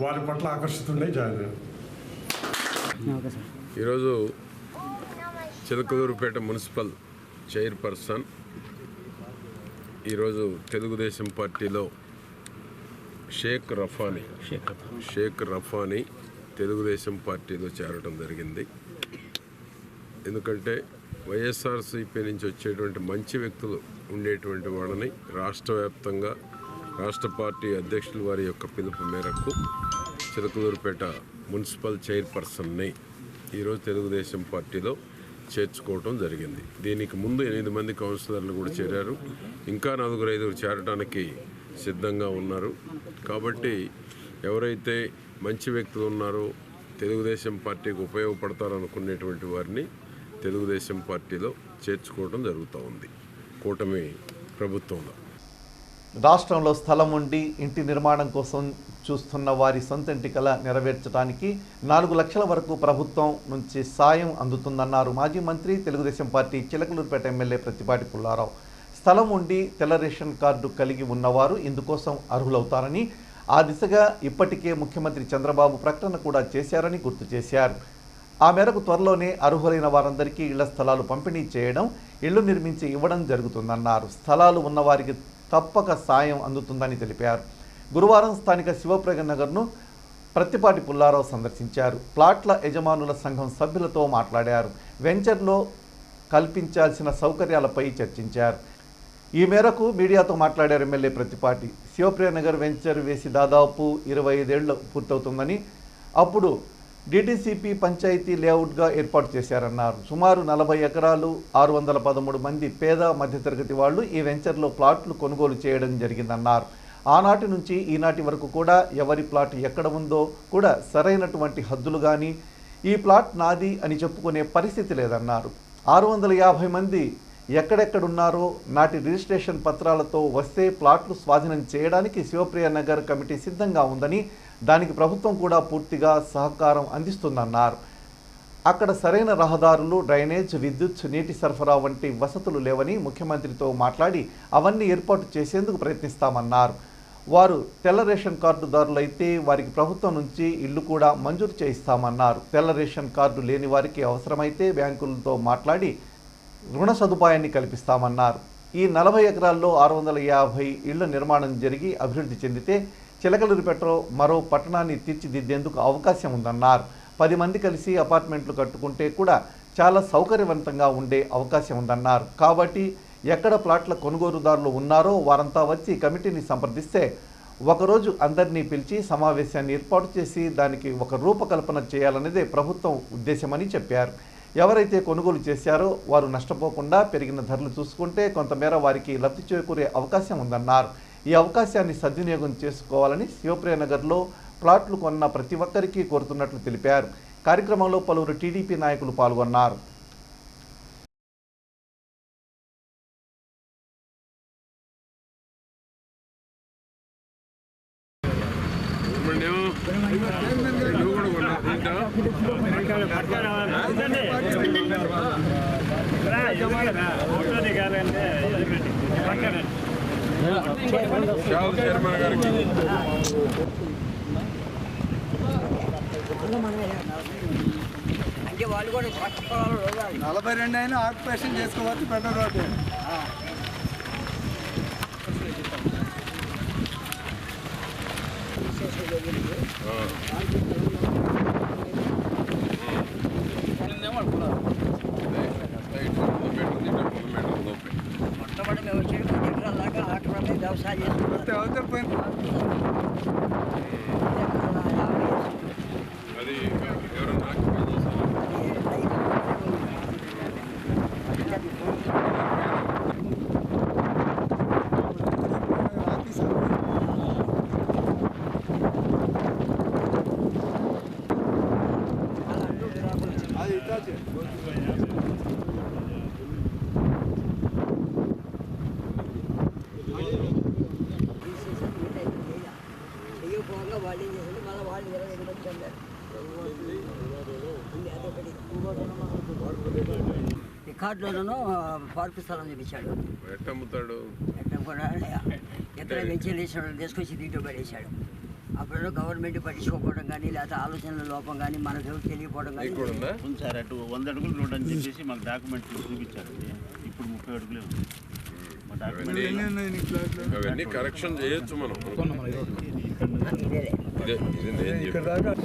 వారి పట్ల ఆకర్షితుడై జాయిన్ అయ్యాను. ఈరోజు చిలకలూరుపేట మున్సిపల్ చైర్పర్సన్ ఈరోజు తెలుగుదేశం పార్టీలో షేక్ రఫానీ తెలుగుదేశం పార్టీలో చేరడం జరిగింది. ఎందుకంటే వైఎస్ఆర్సీపీ నుంచి వచ్చేటువంటి మంచి వ్యక్తులు ఉండేటువంటి వాళ్ళని రాష్ట్ర వ్యాప్తంగా రాష్ట్ర పార్టీ అధ్యక్షుల వారి యొక్క పిలుపు మేరకు చిలకలూరుపేట మున్సిపల్ చైర్పర్సన్ని ఈరోజు తెలుగుదేశం పార్టీలో చేర్చుకోవడం జరిగింది. దీనికి ముందు 8 మంది కౌన్సిలర్లు కూడా చేరారు. ఇంకా 4-5 చేరడానికి సిద్ధంగా ఉన్నారు. కాబట్టి ఎవరైతే మంచి వ్యక్తులు ఉన్నారో, తెలుగుదేశం పార్టీకి ఉపయోగపడతారనుకునేటువంటి వారిని తెలుగుదేశం పార్టీలో చేర్చుకోవడం జరుగుతూ ఉంది కూటమి ప్రభుత్వంలో. రాష్ట్రంలో స్థలం ఉండి ఇంటి నిర్మాణం కోసం చూస్తున్న వారి సొంత ఇంటి కల నెరవేర్చడానికి 4 లక్షల వరకు ప్రభుత్వం నుంచి సాయం అందుతుందన్నారు మాజీ మంత్రి, తెలుగుదేశం పార్టీ చిలకలూరుపేట ఎమ్మెల్యే ప్రత్తిపాటి పుల్లారావు. స్థలం ఉండి తెల్ల రేషన్ కార్డు కలిగి ఉన్నవారు ఇందుకోసం అర్హులవుతారని, ఆ దిశగా ఇప్పటికే ముఖ్యమంత్రి చంద్రబాబు ప్రకటన కూడా చేశారని గుర్తు చేశారు. ఆ మేరకు త్వరలోనే అర్హులైన వారందరికీ ఇళ్ల స్థలాలు పంపిణీ చేయడం, ఇళ్లు నిర్మించి ఇవ్వడం జరుగుతుందన్నారు. స్థలాలు ఉన్నవారికి తప్పక సాయం అందుతుందని తెలిపారు. గురువారం స్థానిక శివప్రగ నగర్ను ప్రత్తిపాటి పుల్లారావు సందర్శించారు. ప్లాట్ల యజమానుల సంఘం సభ్యులతో మాట్లాడారు. వెంచర్లో కల్పించాల్సిన సౌకర్యాలపై చర్చించారు. ఈ మేరకు మీడియాతో మాట్లాడారు ఎమ్మెల్యే ప్రత్తిపాటి. శివప్రియ నగర్ వెంచర్ వేసి దాదాపు 25 ఏళ్లు పూర్తవుతుందని, అప్పుడు డిటిసిపి పంచాయతీ లేఅవుట్గా ఏర్పాటు చేశారన్నారు. సుమారు 40 ఎకరాలు 613 మంది పేద మధ్యతరగతి వాళ్ళు ఈ వెంచర్లో ప్లాట్లు కొనుగోలు చేయడం జరిగిందన్నారు. ఆనాటి నుంచి ఈనాటి వరకు కూడా ఎవరి ప్లాట్ ఎక్కడ ఉందో కూడా సరైనటువంటి హద్దులు కానీ, ఈ ప్లాట్ నాది అని చెప్పుకునే పరిస్థితి లేదన్నారు. 650 మంది ఎక్కడెక్కడున్నారో నాటి రిజిస్ట్రేషన్ పత్రాలతో వస్తే ప్లాట్లు స్వాధీనం చేయడానికి శివప్రియ నగర్ కమిటీ సిద్ధంగా ఉందని, దానికి ప్రభుత్వం కూడా పూర్తిగా సహకారం అందిస్తుందన్నారు. అక్కడ సరైన రహదారులు, డ్రైనేజ్, విద్యుత్, నీటి సరఫరా వంటి వసతులు లేవని ముఖ్యమంత్రితో మాట్లాడి అవన్నీ ఏర్పాటు చేసేందుకు ప్రయత్నిస్తామన్నారు. వారు తెల్ల రేషన్ కార్డుదారులైతే వారికి ప్రభుత్వం నుంచి ఇల్లు కూడా మంజూరు చేయిస్తామన్నారు. తెల్ల రేషన్ కార్డు లేని వారికి అవసరమైతే బ్యాంకులతో మాట్లాడి రుణ సదుపాయాన్ని కల్పిస్తామన్నారు. ఈ 40 ఎకరాల్లో 650 ఇళ్ల నిర్మాణం జరిగి అభివృద్ధి చెందితే చిలకలూరిపేటలో మరో పట్టణాన్ని తీర్చిదిద్దేందుకు అవకాశం ఉందన్నారు. 10 మంది కలిసి అపార్ట్మెంట్లు కట్టుకుంటే కూడా చాలా సౌకర్యవంతంగా ఉండే అవకాశం ఉందన్నారు. కాబట్టి ఎక్కడ ప్లాట్ల కొనుగోలుదారులు ఉన్నారో వారంతా వచ్చి కమిటీని సంప్రదిస్తే ఒకరోజు అందరినీ పిలిచి సమావేశాన్ని ఏర్పాటు చేసి దానికి ఒక రూపకల్పన చేయాలనేదే ప్రభుత్వం ఉద్దేశమని చెప్పారు. ఎవరైతే కొనుగోలు చేశారో వారు నష్టపోకుండా పెరిగిన ధరలు చూసుకుంటే కొంతమేర వారికి లబ్ధి చేకూరే అవకాశం ఉందన్నారు. ఈ అవకాశాన్ని సద్వినియోగం చేసుకోవాలని శివప్రియ నగర్లో ప్లాట్లు కొన్న ప్రతి ఒక్కరికి కోరుతున్నట్లు తెలిపారు. కార్యక్రమంలో పలువురు టీడీపీ నాయకులు పాల్గొన్నారు. చైర్మన్ గారికి 42 అయినా ఆక్యుపేషన్ చేసుకోవచ్చు. పెద్ద రోడ్డు మొట్టమొదటి మేము వచ్చి 10 ఎకరాల దాకా ఆటోమే వ్యవసాయం చేసుకుంటాం. అవతల పోయింది. అది ఎవరన్నా ఆక్యుపై చేస్తారా? అది ఇటాచే చేయకపోగా వాళ్ళు ఏం చేశారు, మళ్ళీ వాళ్ళు 20 ఎకరాలు వచ్చారు. రికార్డులోనూ పార్కు స్థలం చూపించాడు. ఎట్ట అమ్ముతాడు? ఎక్కడ కూడా ఎక్కడ వెంచర్ వేసాడు, తీసుకొచ్చి దీంట్లో పడేశాడు. అప్పుడు గవర్నమెంట్ పట్టించుకోకపోవడం కానీ, లేకపోతే ఆలోచనల లోపం కానీ, మనకు ఎవరు తెలియకపోవడం కానీ. ఉంది సార్ అటు 100 అడుగులు రోడ్ అని చెప్పేసి మాకు డాక్యుమెంట్లు చూపించారు. ఇప్పుడు 30 అడుగులే ఉంది. మా డాక్యుమెంట్ అవన్నీ కరెక్షన్ చేయొచ్చు మనం. ఇదే ఇది నేను ఇక్కడ చెప్పాను.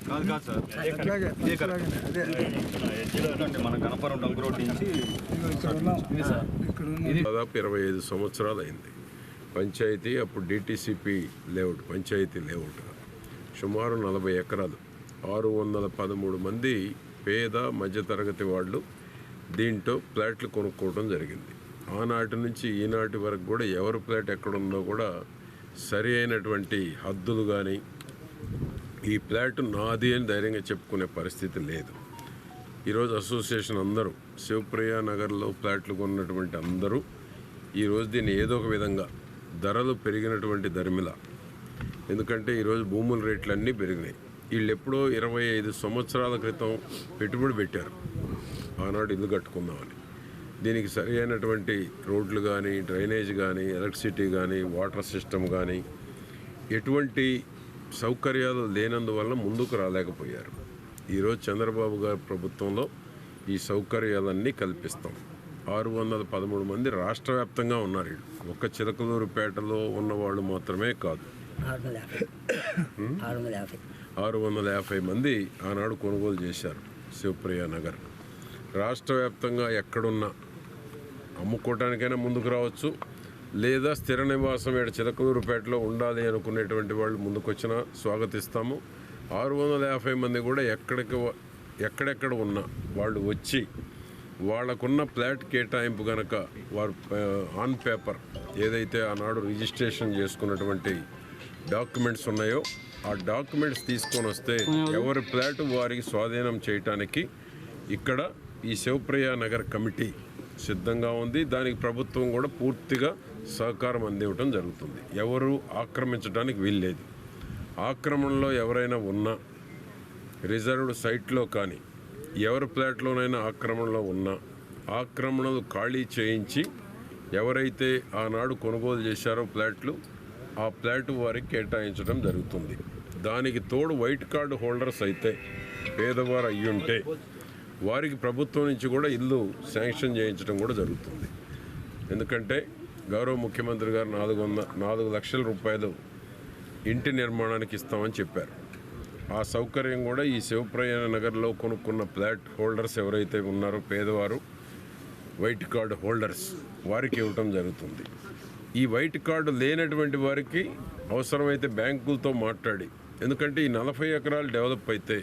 దాకా కాదు సార్, మన గణపురం డంక్ రోడ్ నుంచి దాదాపు 25 సంవత్సరాలు అయింది. పంచాయతీ అప్పుడు డిటిసిపి లేఅవుట్, పంచాయతీ లేఅవుట్ సుమారు 40 ఎకరాలు, 613 మంది పేద మధ్యతరగతి వాళ్ళు దీంట్లో ఫ్లాట్లు కొనుక్కోవడం జరిగింది. ఆనాటి నుంచి ఈనాటి వరకు కూడా ఎవరి ఫ్లాట్ ఎక్కడుందో కూడా సరి అయినటువంటి హద్దులు కానీ ఈ ఫ్లాట్ నాది అని ధైర్యంగా చెప్పుకునే పరిస్థితి లేదు. ఈరోజు అసోసియేషన్ అందరూ శివప్రియ నగర్లో ఫ్లాట్లు కొన్నటువంటి అందరూ ఈరోజు దీన్ని ఏదో ఒక విధంగా ధరలు పెరిగినటువంటి ధర్మిల, ఎందుకంటే ఈరోజు భూముల రేట్లు అన్నీ పెరిగినాయి. వీళ్ళు ఎప్పుడో 25 సంవత్సరాల క్రితం పెట్టుబడి పెట్టారు ఆనాడు ఇల్లు కట్టుకుందామని. దీనికి సరి అయినటువంటి రోడ్లు కానీ, డ్రైనేజ్ కానీ, ఎలక్ట్రిసిటీ కానీ, వాటర్ సిస్టమ్ కానీ ఎటువంటి సౌకర్యాలు లేనందువల్ల ముందుకు రాలేకపోయారు. ఈరోజు చంద్రబాబు గారి ప్రభుత్వంలో ఈ సౌకర్యాలన్నీ కల్పిస్తాం. 613 మంది రాష్ట్ర వ్యాప్తంగా ఉన్నారు. వీళ్ళు ఒక్క చిలకలూరుపేటలో ఉన్నవాళ్ళు మాత్రమే కాదు, 650 మంది ఆనాడు కొనుగోలు చేశారు శివప్రియ నగర్. రాష్ట్ర వ్యాప్తంగా ఎక్కడున్నా అమ్ముకోవటానికైనా ముందుకు రావచ్చు, లేదా స్థిర నివాసం ఇక్కడ చిలకలూరుపేటలో ఉండాలి అనుకునేటువంటి వాళ్ళు ముందుకు వచ్చినా స్వాగతిస్తాము. 650 మంది కూడా ఎక్కడెక్కడ ఉన్నా వాళ్ళు వచ్చి వాళ్ళకున్న ఫ్లాట్ కేటాయింపు కనుక వారు ఆన్ పేపర్ ఏదైతే ఆనాడు రిజిస్ట్రేషన్ చేసుకున్నటువంటి డాక్యుమెంట్స్ ఉన్నాయో ఆ డాక్యుమెంట్స్ తీసుకొని వస్తే ఎవరి ఫ్లాట్ వారికి స్వాధీనం చేయటానికి ఇక్కడ ఈ శివప్రియ నగర్ కమిటీ సిద్ధంగా ఉంది. దానికి ప్రభుత్వం కూడా పూర్తిగా సహకారం అందివ్వటం జరుగుతుంది. ఎవరు ఆక్రమించడానికి వీల్లేదు. ఆక్రమణలో ఎవరైనా ఉన్నా రిజర్వ్డ్ సైట్లో కానీ ఎవరి ప్లాట్లోనైనా ఆక్రమణలో ఉన్నా ఆక్రమణలు ఖాళీ చేయించి ఎవరైతే ఆనాడు కొనుగోలు చేశారో ప్లాట్లు ఆ ప్లాట్ వారికి కేటాయించడం జరుగుతుంది. దానికి తోడు వైట్ కార్డు హోల్డర్స్ అయితే పేదవారు అయ్యుంటే వారికి ప్రభుత్వం నుంచి కూడా ఇల్లు శాంక్షన్ చేయించడం కూడా జరుగుతుంది. ఎందుకంటే గౌరవ ముఖ్యమంత్రి గారు 4 లక్షల రూపాయలు ఇంటి నిర్మాణానికి ఇస్తామని చెప్పారు. ఆ సౌకర్యం కూడా ఈ శివప్రియ నగర్లో కొనుక్కున్న ఫ్లాట్ హోల్డర్స్ ఎవరైతే ఉన్నారో పేదవారు వైట్ కార్డు హోల్డర్స్ వారికి ఇవ్వటం జరుగుతుంది. ఈ వైట్ కార్డు లేనటువంటి వారికి అవసరమైతే బ్యాంకులతో మాట్లాడి, ఎందుకంటే ఈ 40 ఎకరాలు డెవలప్ అయితే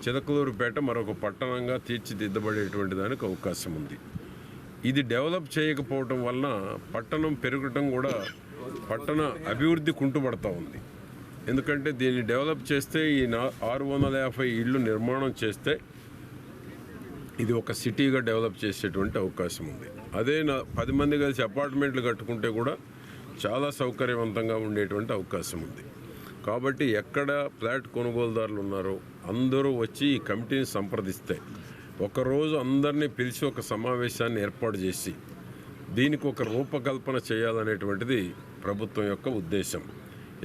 చిలకలూరుపేట మరొక పట్టణంగా తీర్చిదిద్దబడేటువంటి దానికి అవకాశం ఉంది. ఇది డెవలప్ చేయకపోవటం వలన పట్టణం పెరగటం కూడా పట్టణ అభివృద్ధి కుంటుపడతా ఉంది. ఎందుకంటే దీన్ని డెవలప్ చేస్తే ఈ 650 ఇళ్ళు నిర్మాణం చేస్తే ఇది ఒక సిటీగా డెవలప్ చేసేటువంటి అవకాశం ఉంది. అదే 10 మంది కలిసి అపార్ట్మెంట్లు కట్టుకుంటే కూడా చాలా సౌకర్యవంతంగా ఉండేటువంటి అవకాశం ఉంది. కాబట్టి ఎక్కడ ఫ్లాట్ కొనుగోలుదారులు ఉన్నారో అందరూ వచ్చి ఈ కమిటీని సంప్రదిస్తే ఒకరోజు అందరినీ పిలిచి ఒక సమావేశాన్ని ఏర్పాటు చేసి దీనికి ఒక రూపకల్పన చేయాలనేటువంటిది ప్రభుత్వం యొక్క ఉద్దేశం.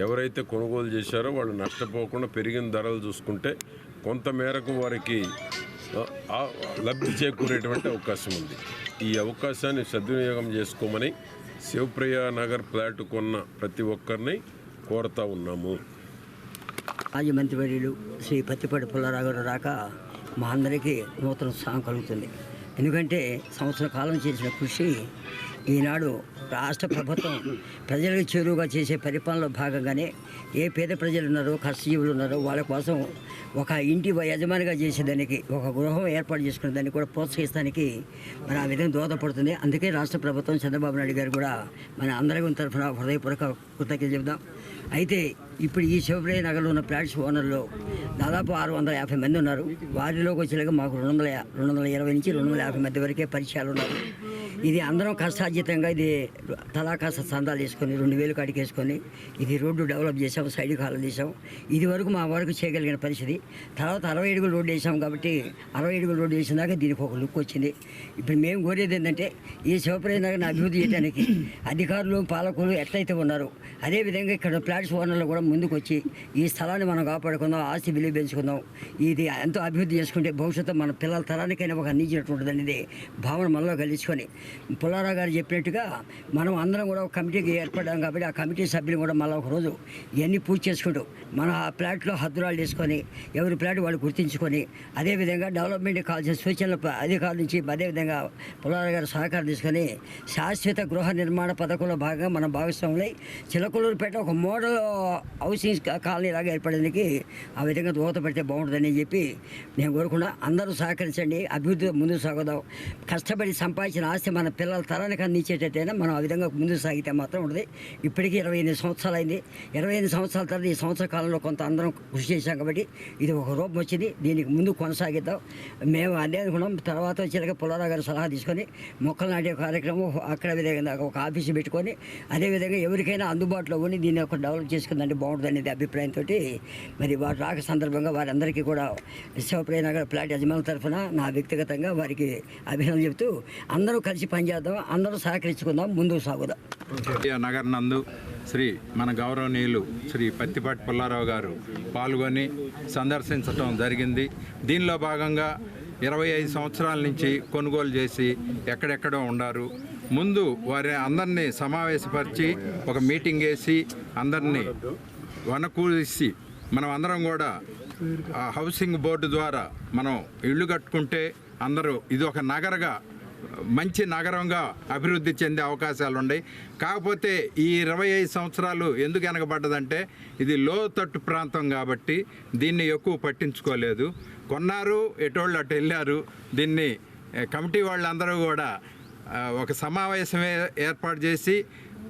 ఎవరైతే కొనుగోలు చేశారో వాళ్ళు నష్టపోకుండా పెరిగిన ధరలు చూసుకుంటే కొంతమేరకు వారికి లబ్ధి చేకూరేటువంటి అవకాశం ఉంది. ఈ అవకాశాన్ని సద్వినియోగం చేసుకోమని శివప్రియ నగర్ ఫ్లాట్ కొన్న ప్రతి ఒక్కరిని కోరుతా ఉన్నాము. మాజీ మంత్రివర్యులు శ్రీ పత్తిపాటి పుల్లారావు గారు రాక మా అందరికీ నూతన ఉత్సాహం కలుగుతుంది. ఎందుకంటే సంవత్సర కాలం చేసిన కృషి ఈనాడు రాష్ట్ర ప్రభుత్వం ప్రజలకు చేరువుగా చేసే పరిపాలనలో భాగంగానే ఏ పేద ప్రజలు ఉన్నారో కష్టజీవులు ఉన్నారో వాళ్ళ కోసం ఒక ఇంటి యజమానిగా చేసేదానికి ఒక గృహం ఏర్పాటు చేసుకునే దాన్ని కూడా ప్రోత్సహిస్తానికి మన ఆ విధంగా దోహదపడుతుంది. అందుకే రాష్ట్ర ప్రభుత్వం చంద్రబాబు నాయుడు గారు కూడా మన అందరి తరఫున హృదయపూర్వక కృతజ్ఞతలు చెబుదాం. అయితే ఇప్పుడు ఈ శివప్రియ నగర్లో ఉన్న ఫ్లాట్స్ ఓనర్లు దాదాపు 650 మంది ఉన్నారు. వారిలోకి వచ్చేలాగా మాకు 220 నుంచి 250 మధ్య వరకే పరిచయాలు ఉన్నారు. ఇది అందరం కష్టార్జితంగా ఇది తలా కాస్త సందాలు వేసుకొని 2000 కాడికి వేసుకొని ఇది రోడ్డు డెవలప్ చేసాం, సైడ్ కాలం చేసాం. ఇది వరకు మా వరకు చేయగలిగిన పరిస్థితి. తర్వాత 60 అడుగుల రోడ్డు వేసాం కాబట్టి 60 అడుగుల రోడ్డు వేసిన దాకా దీనికి ఒక లుక్ వచ్చింది. ఇప్పుడు మేము కోరేది ఏంటంటే ఈ శివప్రియ నగర్ని అభివృద్ధి చేయడానికి అధికారులు పాలకులు ఎట్లయితే ఉన్నారో అదేవిధంగా ఇక్కడ ఫ్లాట్స్ ఓనర్లు కూడా ముందుకు వచ్చి ఈ స్థలాన్ని మనం కాపాడుకుందాం, ఆస్తి విలువ పెంచుకుందాం. ఇది ఎంతో అభివృద్ధి చేసుకుంటే భవిష్యత్తు మన పిల్లల తరానికైనా ఒక అందించినట్టు అనేది భావన మనలో కలిగించుకొని పుల్లారావు గారు చెప్పినట్టుగా మనం అందరం కూడా ఒక కమిటీకి ఏర్పడ్డాం కాబట్టి ఆ కమిటీ సభ్యులు కూడా మళ్ళీ ఒకరోజు ఇవన్నీ పూజ చేసుకుంటూ మన ఆ ప్లాట్లో హద్దురాలు వేసుకొని ఎవరి ప్లాట్ వాళ్ళు గుర్తించుకొని అదేవిధంగా డెవలప్మెంట్కి కావాల్సిన సూచనలు అధికారుల నుంచి అదేవిధంగా పుల్లారావు గారు సహకారం తీసుకొని శాశ్వత గృహ నిర్మాణ పథకంలో భాగంగా మనం భాగస్వాములై చిలకలూరుపేట ఒక మోడల్ హౌసింగ్ కాలనీ లాగా ఏర్పడడానికి ఆ విధంగా దోహదపడితే బాగుంటుందని చెప్పి నేను కోరుకున్నా. అందరూ సహకరించండి, అభివృద్ధి ముందుకు సాగుదాం. కష్టపడి సంపాదించిన ఆస్తి మన పిల్లల తరానికి అందించేటట్టయినా మనం ఆ విధంగా ముందుకు సాగితే మాత్రం ఉంటుంది. ఇప్పటికీ 28 సంవత్సరాలు అయింది. 28 సంవత్సరాల తర్వాత ఈ సంవత్సర కాలంలో కొంత అందరం కృషి చేశాం కాబట్టి ఇది ఒక రూపం వచ్చింది. దీనికి ముందు కొనసాగిద్దాం. మేము అదే అనుకున్నాం. తర్వాత వచ్చేలాగా పుల్లారావు గారు సలహా తీసుకొని మొక్కలు నాటే కార్యక్రమం అక్కడ విధంగా ఒక ఆఫీసు పెట్టుకొని అదేవిధంగా ఎవరికైనా అందుబాటులో ఉండి దీన్ని ఒక డెవలప్ చేసుకుందంటే బాగుంటుంది అనేది అభిప్రాయంతో మరి వారి రాక సందర్భంగా వారందరికీ కూడా శివప్రియ నగర్ ఫ్లాట్ యజమానుల తరఫున నా వ్యక్తిగతంగా వారికి అభినందనలు చెబుతూ అందరూ కలిసి పనిచేద్దాం, అందరూ సహకరించుకుందాం, ముందుకు సాగుదాం. నగర్ నందు శ్రీ మన గౌరవనీయులు శ్రీ పత్తిపాటి పుల్లారావు గారు పాల్గొని సందర్శించడం జరిగింది. దీనిలో భాగంగా 25 సంవత్సరాల నుంచి కొనుగోలు చేసి ఎక్కడెక్కడో ఉన్నారు. ముందు వారి అందరినీ సమావేశపరిచి ఒక మీటింగ్ వేసి అందరినీ వనకూసి మనం అందరం కూడా హౌసింగ్ బోర్డు ద్వారా మనం ఇళ్ళు కట్టుకుంటే అందరూ ఇది ఒక నగరగా మంచి నగరంగా అభివృద్ధి చెందే అవకాశాలు ఉన్నాయి. కాకపోతే ఈ 25 సంవత్సరాలు ఎందుకు వెనకబడ్డదంటే ఇది లోతట్టు ప్రాంతం కాబట్టి దీన్ని ఎక్కువ పట్టించుకోలేదు. కొన్నారు, ఎటోళ్ళు అటు వెళ్ళారు. దీన్ని కమిటీ వాళ్ళందరూ కూడా ఒక సమావేశం ఏర్పాటు చేసి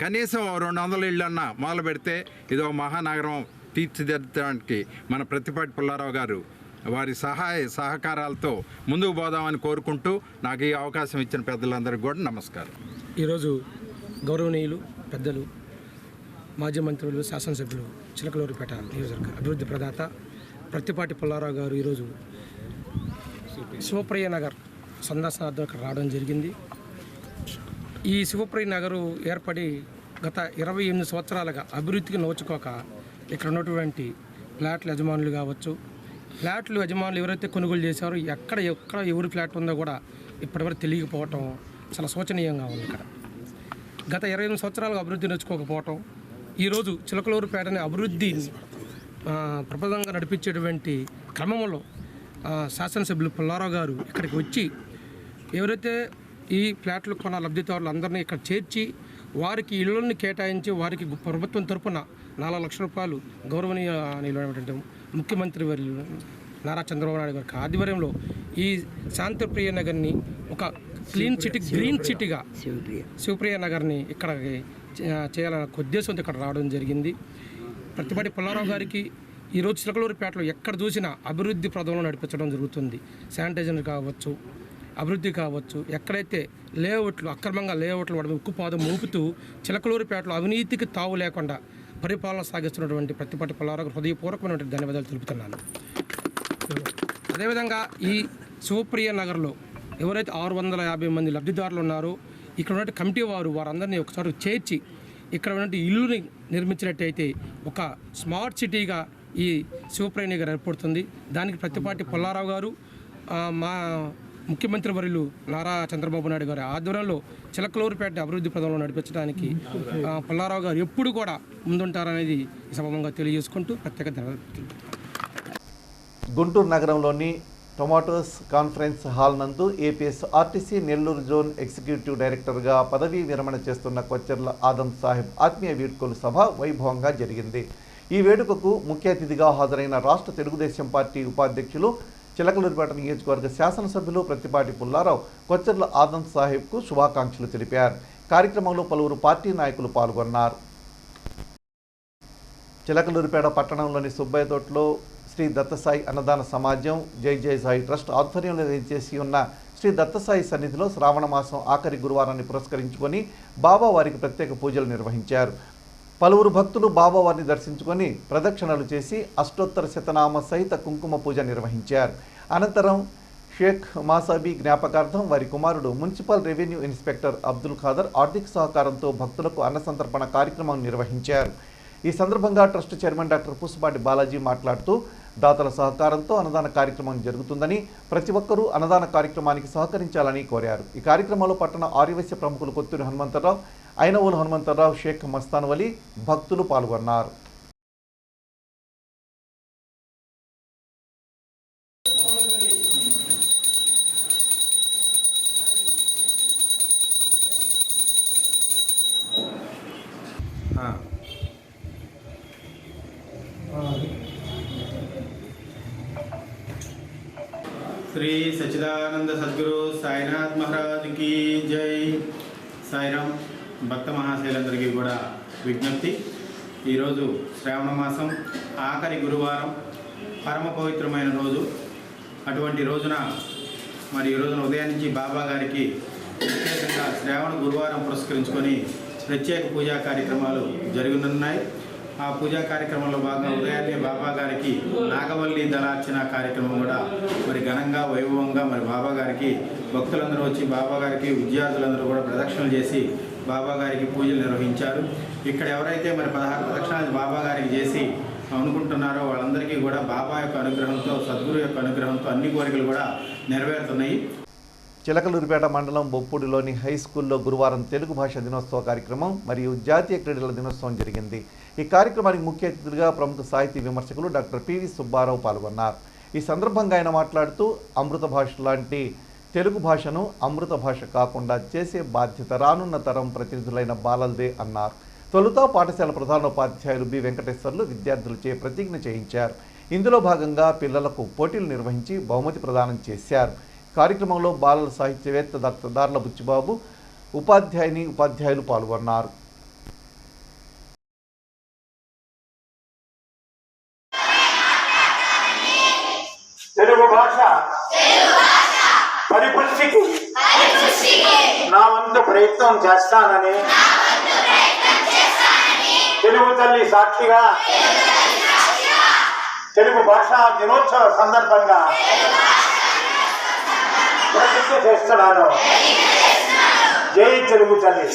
కనీసం 200 ఇళ్ళన్నా మొదలు పెడితే ఇది ఒక మహానగరం తీర్చిదిద్దడానికి మన పత్తిపాటి పుల్లారావు గారు వారి సహాయ సహకారాలతో ముందుకు పోదామని కోరుకుంటూ నాకు ఈ అవకాశం ఇచ్చిన పెద్దలందరికీ కూడా నమస్కారం. ఈరోజు గౌరవనీయులు పెద్దలు మాజీ మంత్రులు శాసనసభ్యులు చిలకలూరిపేట నియోజకవర్గ అభివృద్ధి ప్రదాత ప్రత్తిపాటి పుల్లారావు గారు ఈరోజు శివప్రియ నగర్ సందర్శనార్థం ఇక్కడ రావడం జరిగింది. ఈ శివప్రియ నగరు ఏర్పడి గత 28 సంవత్సరాలుగా అభివృద్ధికి నోచుకోక ఇక్కడ ఉన్నటువంటి ఫ్లాట్ల యజమానులు కావచ్చు, ఫ్లాట్లు యజమానులు ఎవరైతే కొనుగోలు చేశారో ఎక్కడ ఎవరి ఫ్లాట్ ఉందో కూడా ఇప్పటివరకు తెలియకపోవటం చాలా శోచనీయంగా ఉంది. ఇక్కడ గత 28 సంవత్సరాలుగా అభివృద్ధి నోచుకోకపోవటం, ఈరోజు చిలకలూరుపేటని అభివృద్ధి ప్రబలంగా నడిపించేటువంటి క్రమంలో శాసనసభ్యులు పుల్లారావు గారు ఇక్కడికి వచ్చి ఎవరైతే ఈ ఫ్లాట్లు కొన్న లబ్ధిదారులు అందరినీ ఇక్కడ చేర్చి వారికి ఇళ్లను కేటాయించి వారికి ప్రభుత్వం తరపున 4 లక్షల రూపాయలు గౌరవనీయులైనటువంటి ముఖ్యమంత్రి వర్యులు నారా చంద్రబాబు నాయుడు గారి ఆధ్వర్యంలో ఈ శాంతిప్రియ నగర్ని ఒక క్లీన్ సిటీ, గ్రీన్ సిటీగా శివప్రియ నగర్ని ఇక్కడ చేయాలన్న ఉద్దేశంతో ఇక్కడ రావడం జరిగింది. ప్రతిపాటి పుల్లారావు గారికి ఈరోజు చిలకలూరుపేటలో ఎక్కడ చూసినా అభివృద్ధి ప్రదంలో నడిపించడం జరుగుతుంది. శానిటైజర్ కావచ్చు, అభివృద్ధి కావచ్చు, ఎక్కడైతే లేఅవుట్లు అక్రమంగా లేఅవుట్లు వాడి ఉక్కుపాదం మోపుతూ చిలకలూరుపేటలో అవినీతికి తావు లేకుండా పరిపాలన సాగిస్తున్నటువంటి ప్రతిపాటి పుల్లారావు హృదయపూర్వకమైనటువంటి ధన్యవాదాలు తెలుపుతున్నాను. అదేవిధంగా ఈ శివప్రియ నగర్లో ఎవరైతే 650 మంది లబ్ధిదారులు ఉన్నారో ఇక్కడ ఉన్నటువంటి కమిటీ వారందరినీ ఒకసారి చేర్చి ఇక్కడ ఉన్నటువంటి ఇల్లుని నిర్మించినట్టయితే ఒక స్మార్ట్ సిటీగా ఈ శివప్రియ నగర్ ఏర్పడుతుంది. దానికి ప్రతిపాటి పుల్లారావు గారు మా ముఖ్యమంత్రి వర్యులు నారా చంద్రబాబు నాయుడు గారి ఆధ్వర్యంలో చిలకలూరుపేట అభివృద్ధి పదంలో నడిపించడానికి పుల్లారావు గారు ఎప్పుడు కూడా ముందుంటారనేది ఈ సభంగా తెలియజేసుకుంటూ ప్రత్యేక ధన్యవాదాలు. గుంటూరు నగరంలోని టొమాటోస్ కాన్ఫరెన్స్ హాల్ నందు ఏపీఎస్ఆర్టీసీ నెల్లూరు జోన్ ఎగ్జిక్యూటివ్ డైరెక్టర్గా పదవీ విరమణ చేస్తున్న కొచ్చెర్ల ఆదం సాహెబ్ ఆత్మీయ వీడ్కోలు సభ వైభవంగా జరిగింది. ఈ వేడుకకు ముఖ్య అతిథిగా హాజరైన రాష్ట్ర తెలుగుదేశం పార్టీ ఉపాధ్యక్షులు చిలకలూరిపేట నియోజకవర్గ శాసనసభ్యులు ప్రత్తిపాటి పుల్లారావు కొచ్చెర్ల ఆదం సాహెబ్కు శుభాకాంక్షలు తెలిపారు. కార్యక్రమంలో పలువురు పార్టీ నాయకులు పాల్గొన్నారు. చిలకలూరిపేట పట్టణంలోని సుబ్బయ్య తోటలో శ్రీ దత్తసాయి అన్నదాన సమాజం జై జై సాయి ట్రస్ట్ ఆధ్వర్యంలో చేసి ఉన్న శ్రీ దత్తసాయి సన్నిధిలో శ్రావణ మాసం ఆఖరి గురువారాన్ని పురస్కరించుకొని బాబావారికి ప్రత్యేక పూజలు నిర్వహించారు. పలువురు భక్తులు బాబావారిని దర్శించుకొని ప్రదక్షిణలు చేసి అష్టోత్తర శతనామ సహిత కుంకుమ పూజ నిర్వహించారు. అనంతరం షేక్ మాసాబీ జ్ఞాపకార్థం వారి కుమారుడు municipal revenue inspector Abdul Khader ఆర్థిక సహకారంతో భక్తులకు అన్నసంతర్పణ కార్యక్రమం నిర్వహించారు. ఈ సందర్భంగా trust chairman doctor Pusapati Balaji మాట్లాడుతూ దాతల సహకారంతో అన్నదాన కార్యక్రమం జరుగుతుందని, ప్రతి ఒక్కరూ అన్నదాన కార్యక్రమానికి సహకరించాలని కోరారు. ఈ కార్యక్రమంలో పట్టణ ఆర్యవైశ్య ప్రముఖులు కొత్తూరి హనుమంతరావు, ఐనవోలు హనుమంతరావు, షేక్ మస్తాన్ వలి భక్తులు పాల్గొన్నారు. శ్రీ సచ్చిదానంద సద్గురు సాయినాథ్ మహారాజ్ కి జై. సాయిరామ్. భక్త మహాశైలందరికీ కూడా విజ్ఞప్తి. ఈరోజు శ్రావణ మాసం ఆఖరి గురువారం, పరమ పవిత్రమైన రోజు. అటువంటి రోజున మరి ఈ రోజున ఉదయం నుంచి బాబా గారికి ప్రత్యేకంగా శ్రావణ గురువారం పురస్కరించుకొని ప్రత్యేక పూజా కార్యక్రమాలు జరుగుతున్నాయి. ఆ పూజా కార్యక్రమంలో భాగంగా ఉదయాన్నే బాబా గారికి నాగవల్లి దళార్చన కార్యక్రమం కూడా మరి ఘనంగా వైభవంగా మరి బాబా గారికి భక్తులందరూ వచ్చి బాబా గారికి విద్యార్థులందరూ కూడా ప్రదక్షిణలు చేసి బాబా గారికి పూజలు నిర్వహించారు. ఇక్కడ ఎవరైతే మరి 16 ప్రదక్షిణాలు బాబా గారికి చేసి అనుకుంటున్నారో వాళ్ళందరికీ కూడా బాబా యొక్క అనుగ్రహంతో, సద్గురు యొక్క అనుగ్రహంతో అన్ని కోరికలు కూడా నెరవేరుతున్నాయి. చిలకలూరిపేట మండలం బొప్పూడిలోని హై స్కూల్లో గురువారం తెలుగు భాష దినోత్సవ కార్యక్రమం మరియు జాతీయ క్రీడల దినోత్సవం జరిగింది. ఈ కార్యక్రమానికి ముఖ్య అతిథులుగా ప్రముఖ సాహితీ విమర్శకులు డాక్టర్ పివి సుబ్బారావు పాల్గొన్నారు. ఈ సందర్భంగా ఆయన మాట్లాడుతూ అమృత భాష లాంటి తెలుగు భాషను అమృత భాష కాకుండా చేసే బాధ్యత రానున్న తరం ప్రతినిధులైన బాలల్దే అన్నారు. తొలుత పాఠశాల ప్రధానోపాధ్యాయులు బి వెంకటేశ్వర్లు విద్యార్థులచే ప్రతిజ్ఞ చేయించారు. ఇందులో భాగంగా పిల్లలకు పోటీలు నిర్వహించి బహుమతి ప్రదానం చేశారు. కార్యక్రమంలో బాలల సాహిత్యవేత్త డాక్టర్ దార్ల బుచ్చిబాబు, ఉపాధ్యాయులు పాల్గొన్నారు. తెలుగు భాష పరిపుష్టికి నా వంతు ప్రయత్నం చేస్తానని తెలుగు తల్లి సాక్షిగా తెలుగు భాషా దినోత్సవ సందర్భంగా ప్రతిజ్ఞ చేస్తున్నాను. జై తెలుగు తల్లి.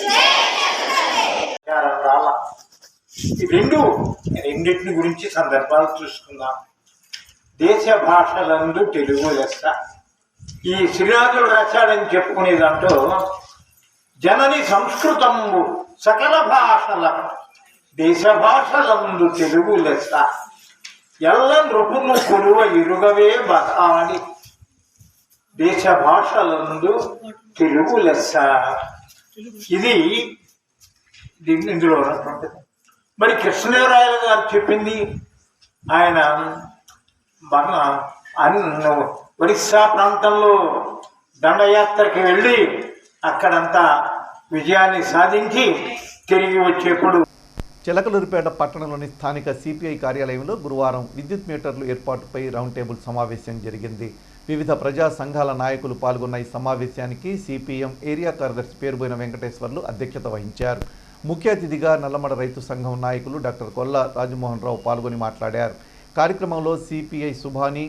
రెండింటిని గురించి సందర్భాలు చూసుకుందాం. దేశ భాషలందు తెలుగు లెస్స. ఈ శ్రీనాథుడు రాశాడని చెప్పుకునేదంటూ జనని సంస్కృతంబు సకల భాషల దేశ భాషలందు తెలుగు లెస్స ఎల్ల నృపును కొలువ ఇరుగవే బతాని దేశ భాషలందు తెలుగు లెస్స. ఇది ఇందులో ఉన్నటువంటిది. మరి కృష్ణదేవరాయలు గారు చెప్పింది ఆయన ఒరిస్సా ప్రాంతంలో దండయాత్రకి వెళ్ళి అక్కడంతా విజయాన్ని సాధించి తిరిగి వచ్చేప్పుడు చిలకలూరిపేట పట్టణంలోని స్థానిక సిపిఐ కార్యాలయంలో గురువారం విద్యుత్ మీటర్లు ఏర్పాటుపై రౌండ్ టేబుల్ సమావేశం జరిగింది. వివిధ ప్రజా సంఘాల నాయకులు పాల్గొన్న ఈ సమావేశానికి సిపిఎం ఏరియా కార్యదర్శి పేరుబోయిన వెంకటేశ్వర్లు అధ్యక్షత వహించారు. ముఖ్య అతిథిగా నల్లమడ రైతు సంఘం నాయకులు డాక్టర్ కొల్ల రాజమోహన్ రావు పాల్గొని మాట్లాడారు. కార్యక్రమంలో సిపిఐ సుభాని,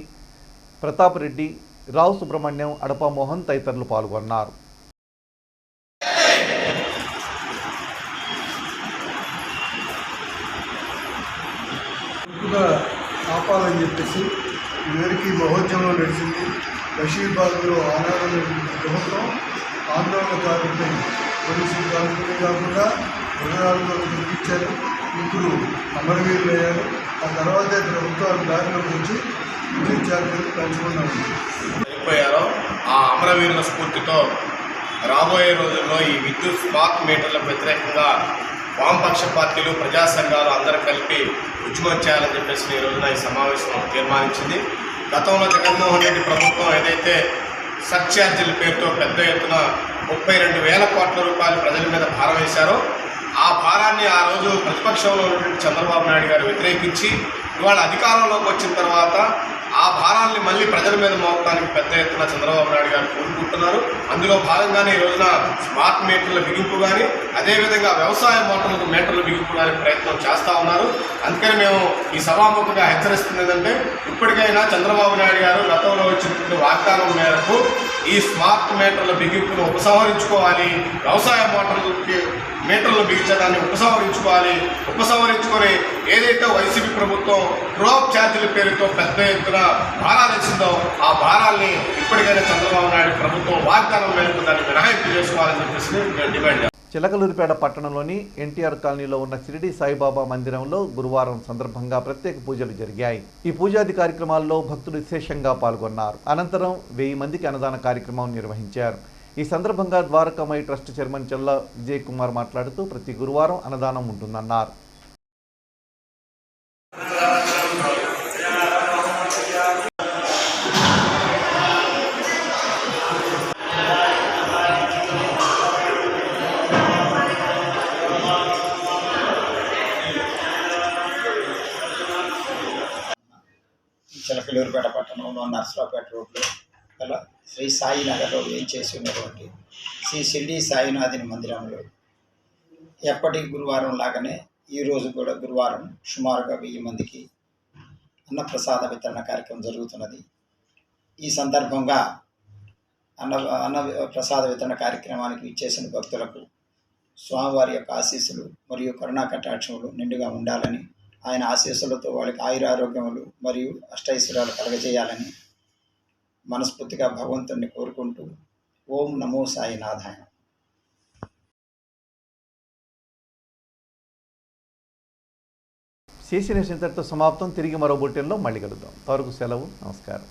ప్రతాప్ రెడ్డి, రావు సుబ్రహ్మణ్యం, అడప మోహన్ తదితరులు పాల్గొన్నారు. ఆపాలని చెప్పేసి ఇవరికి మహోద్యమంలో నడిచింది. బషీర్బాద్లో ఆనాడు ప్రభుత్వం ఆందోళనకారులపై పోలీసులు కాకుండా వివరాలను చూపించారు. ఇప్పుడు అమరవీరులు అయ్యారు. ఆ తర్వాతే ప్రభుత్వాలు దారిలోకి వచ్చి విద్యుత్ ఛార్జీలు పెంచుకున్నాము. చనిపోయారో ఆ అమరవీరుల స్ఫూర్తితో రాబోయే రోజుల్లో ఈ విద్యుత్ స్మార్ట్ మీటర్లకు వ్యతిరేకంగా వామపక్ష పార్టీలు, ప్రజా సంఘాలు అందరూ కలిపి ఉద్యమం చేయాలని చెప్పేసి ఈ రోజున ఈ సమావేశం తీర్మానించింది. గతంలో జగన్మోహన్ రెడ్డి ప్రభుత్వం ఏదైతే సర్ఛార్జీల పేరుతో పెద్ద ఎత్తున 32,000 కోట్ల రూపాయలు ప్రజల మీద భారం వేశారో ఆ భారాన్ని ఆ రోజు ప్రతిపక్షంలో ఉన్నటువంటి చంద్రబాబు నాయుడు గారు వ్యతిరేకించి ఇవాళ అధికారంలోకి వచ్చిన తర్వాత ఆ భారాన్ని మళ్ళీ ప్రజల మీద మోపడానికి పెద్ద ఎత్తున చంద్రబాబు నాయుడు గారు కోరుకుంటున్నారు. అందులో భాగంగానే ఈ రోజున స్మార్ట్ మీటర్ల బిగింపు కానీ అదేవిధంగా వ్యవసాయ మోటార్లకు మీటర్లు బిగింపు కానీ ప్రయత్నం చేస్తూ ఉన్నారు. అందుకని మేము ఈ సభాముఖంగా హెచ్చరిస్తుంది ఏంటంటే ఇప్పటికైనా చంద్రబాబు నాయుడు గారు గతంలో వచ్చినటువంటి వాగ్దానం మేరకు ఈ స్మార్ట్ మీటర్ల బిగింపును ఉపసంహరించుకోవాలి, వ్యవసాయ మీటర్లు బిగించడాన్ని ఉపసంహరించుకొని ఏదైతే వైసీపీ ప్రభుత్వం డ్రాప్ ఛార్జీల పేరుతో పెద్ద ఎత్తున భారాలు వేసిందో ఆ భారాల్ని ఇప్పటికైనా చంద్రబాబు నాయుడు ప్రభుత్వం వాగ్దానం మేరకు దాన్ని మినహాయింపు చేసుకోవాలని చెప్పేసి మేము డిమాండ్ చేస్తాం. చిలకలూరిపేట పట్టణంలోని ఎన్టీఆర్ కాలనీలో ఉన్న షిరిడి సాయిబాబా మందిరంలో గురువారం సందర్భంగా ప్రత్యేక పూజలు జరిగాయి. ఈ పూజాది కార్యక్రమాల్లో భక్తులు విశేషంగా పాల్గొన్నారు. అనంతరం 1000 మందికి అన్నదాన కార్యక్రమం నిర్వహించారు. ఈ సందర్భంగా ద్వారకామయి ట్రస్ట్ చైర్మన్ చెల్ల విజయ్ కుమార్ మాట్లాడుతూ ప్రతి గురువారం అన్నదానం ఉంటుందన్నారు. చిలకలూరిపేట పట్టణంలో నర్సరావుపేట రోడ్లో గల శ్రీ సాయి నగర్లో వేయించేసి ఉన్నటువంటి శ్రీ షిరిడి సాయినాథుని మందిరంలో ఎప్పటి గురువారం లాగానే ఈరోజు కూడా గురువారం సుమారుగా 1000 మందికి అన్నప్రసాద వితరణ కార్యక్రమం జరుగుతున్నది. ఈ సందర్భంగా అన్న ప్రసాద వితరణ కార్యక్రమానికి ఇచ్చేసిన భక్తులకు స్వామివారి యొక్క ఆశీస్సులు మరియు కరుణా కటాక్షములు నిండుగా ఉండాలని, ఆయన ఆశీస్సులతో వాళ్ళకి ఆయురారోగ్యములు మరియు అష్టైశ్వర్యాలు కలగజేయాలని మనస్ఫూర్తిగా భగవంతుడిని కోరుకుంటూ ఓం నమో సాయినాథాయ. CC News ఇంతటితో సమాప్తం. తిరిగి మరో బులెటిన్లో మళ్ళీ కలుద్దాం. అంతవరకు సెలవు. నమస్కారం.